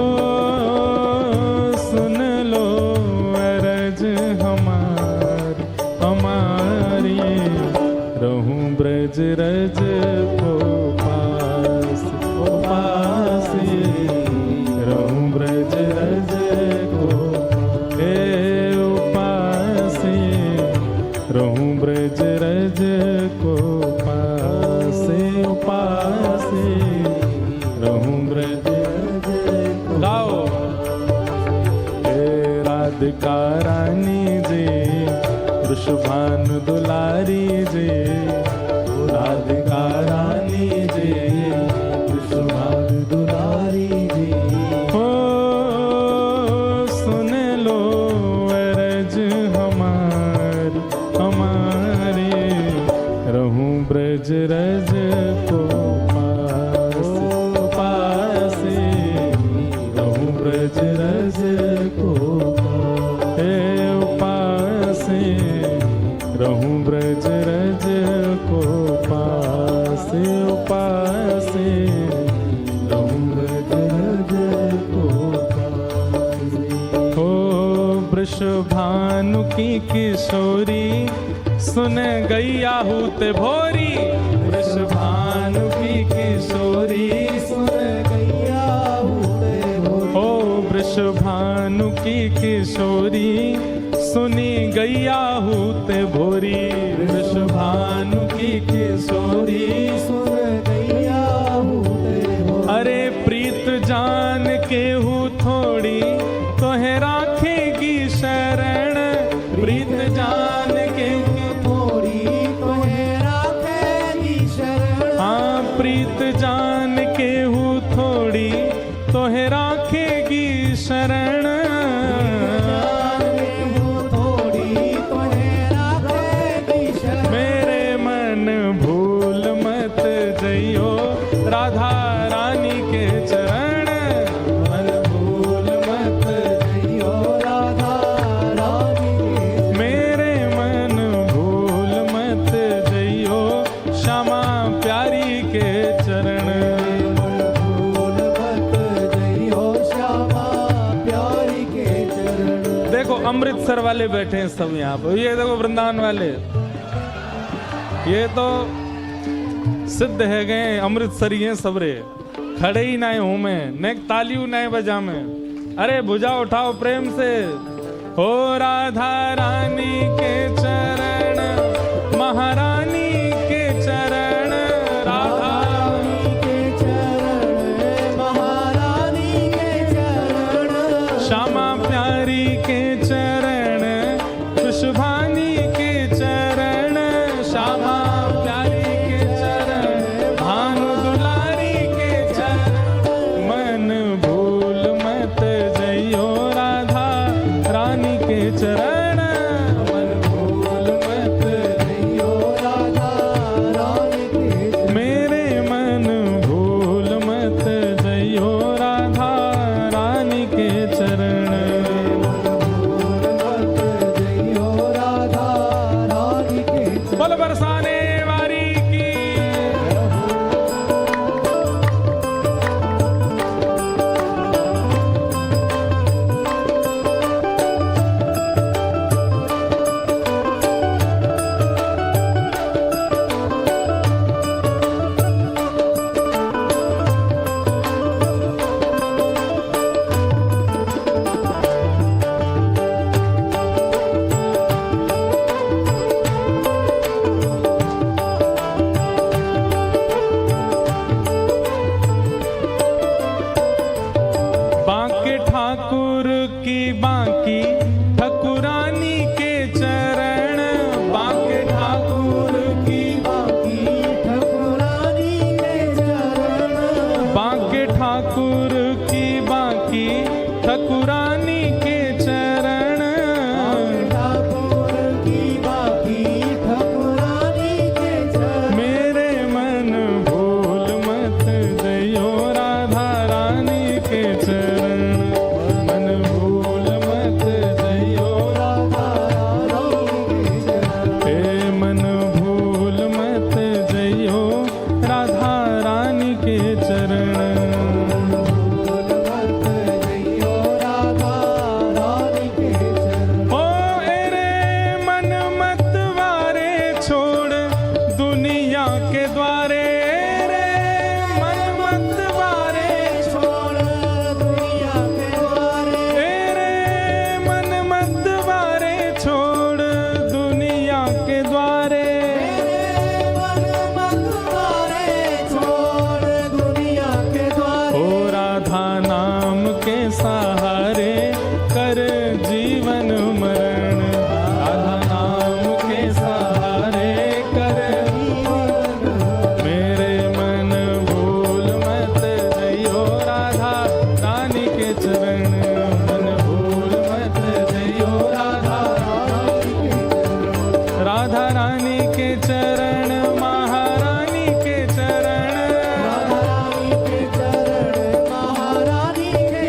सुन लो अरज हमारी, हमारी रहूं ब्रज रज को पास, ओ पास रहूं ब्रज रज को, हे उपास रहूं ब्रज रज को पास, उपास रहूं ब्रज रज को। गाओ। हे राधिका रानी जी, वृषभानु दुलारी जी, राधिका रानी जी, वृषभानु दुलारी जी। हो सुन लो अरज हमारी, हमारी रहूं ब्रज रज को पास, पास रहूं ब्रज रज को, हे उपास रहूं ब्रज रज को पास, उपास रहूं ब्रज रज को पास। हो वृषभानु की किशोरी सुन गैया हूते भोरी, वृषभानु की किशोरी सुन गैया हूते भोरी। हो वृषभानु की किशोरी सुनी गैया हूते भोरी, वृषभानु की किशोरी सुन गैया हूते भोरी। अरे प्रीत जान के हूँ थोड़ी तोहे राखेगी शरण, प्रीत जान के थोड़ी तोहे राखेगी शरण। हाँ, प्रीत जान के हूँ थोड़ी तोहे राखेगी शरण। मेरे मन भूल मत जइयो राधा रानी के चरण, मन भूल मत जइयो राधा रानी के। मेरे मन भूल मत जइयो श्यामा प्यारी के चरण। भूल मत जइयो श्यामा प्यारी के चरण। देखो अमृतसर वाले बैठे हैं सब यहाँ पे, ये देखो वृंदावन वाले, ये तो सिद्ध है गए अमृतसरी हैं सबरे, खड़े ही ना हूं मैं, ने तालियों ना बजा में। अरे भुजा उठाओ प्रेम से, हो राधा रानी के चरण, महारानी के चरण, राधा रानी के चरण, महारानी के चरण। श्यामा प्यारी के चरण, वृषभानी के चरण, श्यामा प्यारी के चरण, भानु दुलारी के चरण। मन भूल मत जइयो राधा रानी के चरण, मन भूल राधा रानी के चरण महारानी के चरण राधा रानी के चरण महारानी के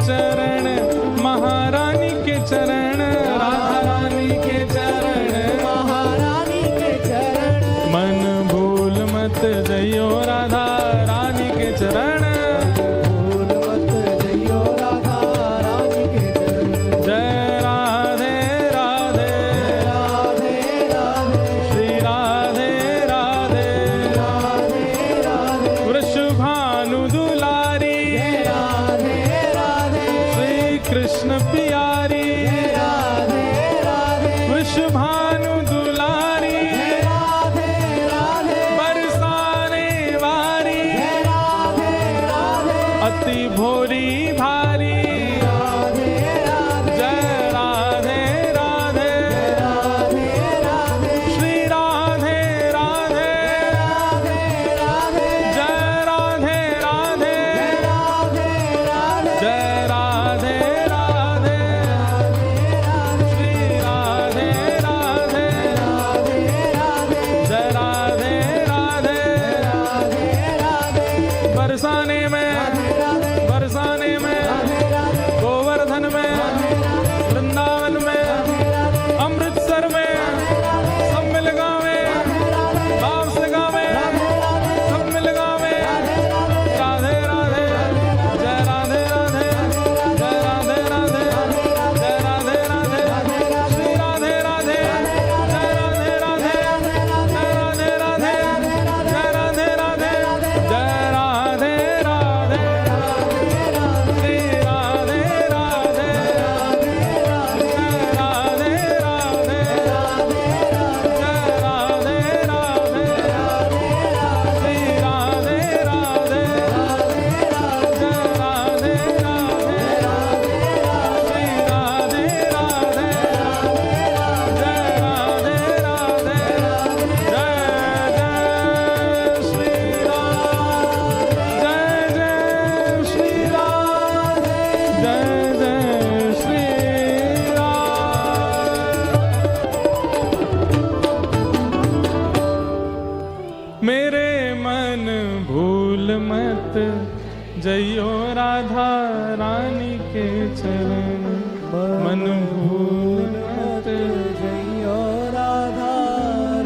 चरण राधा रानी के चरण महारानी के चरण महारानी के चरण मन भूल मत जइयो राधा रानी के चरण भूल मत जइयो राधा रानी के चरण जय राधे राधे राधे राधे श्री राधे राधे राधे राधे वृषभानु दुलारी राधे राधे श्री कृष्ण प्यारी राधे राधे वृषभानु दुलारी राधे राधे बरसाने वारी राधे राधे अति भोरी भारी राधे राधे जय राधे राधे राधे राधे श्री राधे राधे राधे राधे जय राधे राधे राधे राधे जय राधे राधे श्री राधे राधे जय राधे राधे बरसाने में गोवर्धन में वृंदावन में अमृतसर में सब मिल गावे भाव से गावे सब मिल गावे राधे राधे जय राधे राधे जय राधे राधे जय राधे राधे श्री राधे राधे जय राधे राधे जय राधे राधे जय राधे राधे जय राधे राधे श्री राधे राधे जय राधे राधे जय राधे राधे श्री राधे राधे जय राधे राधे श्री राधे राधे जय राधे राधे जय जय श्री राम जय जय श्री राम जय जय श्री राम मेरे मन भूल मत जइयो राधा रानी के चरण मन भूल मत जइयो राधा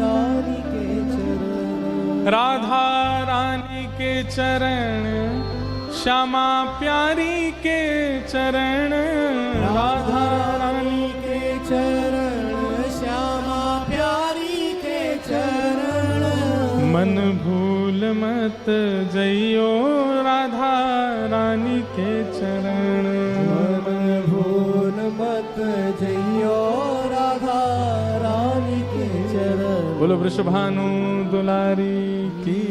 रानी के चरण राधा रानी के चरण श्यामा प्यारी के चरण राधा रानी के चरण श्यामा प्यारी के चरण मन भूल मत जइयो राधा रानी के चरण मन भूल मत जइयो राधा रानी के चरण बोलो वृषभानु दुलारी की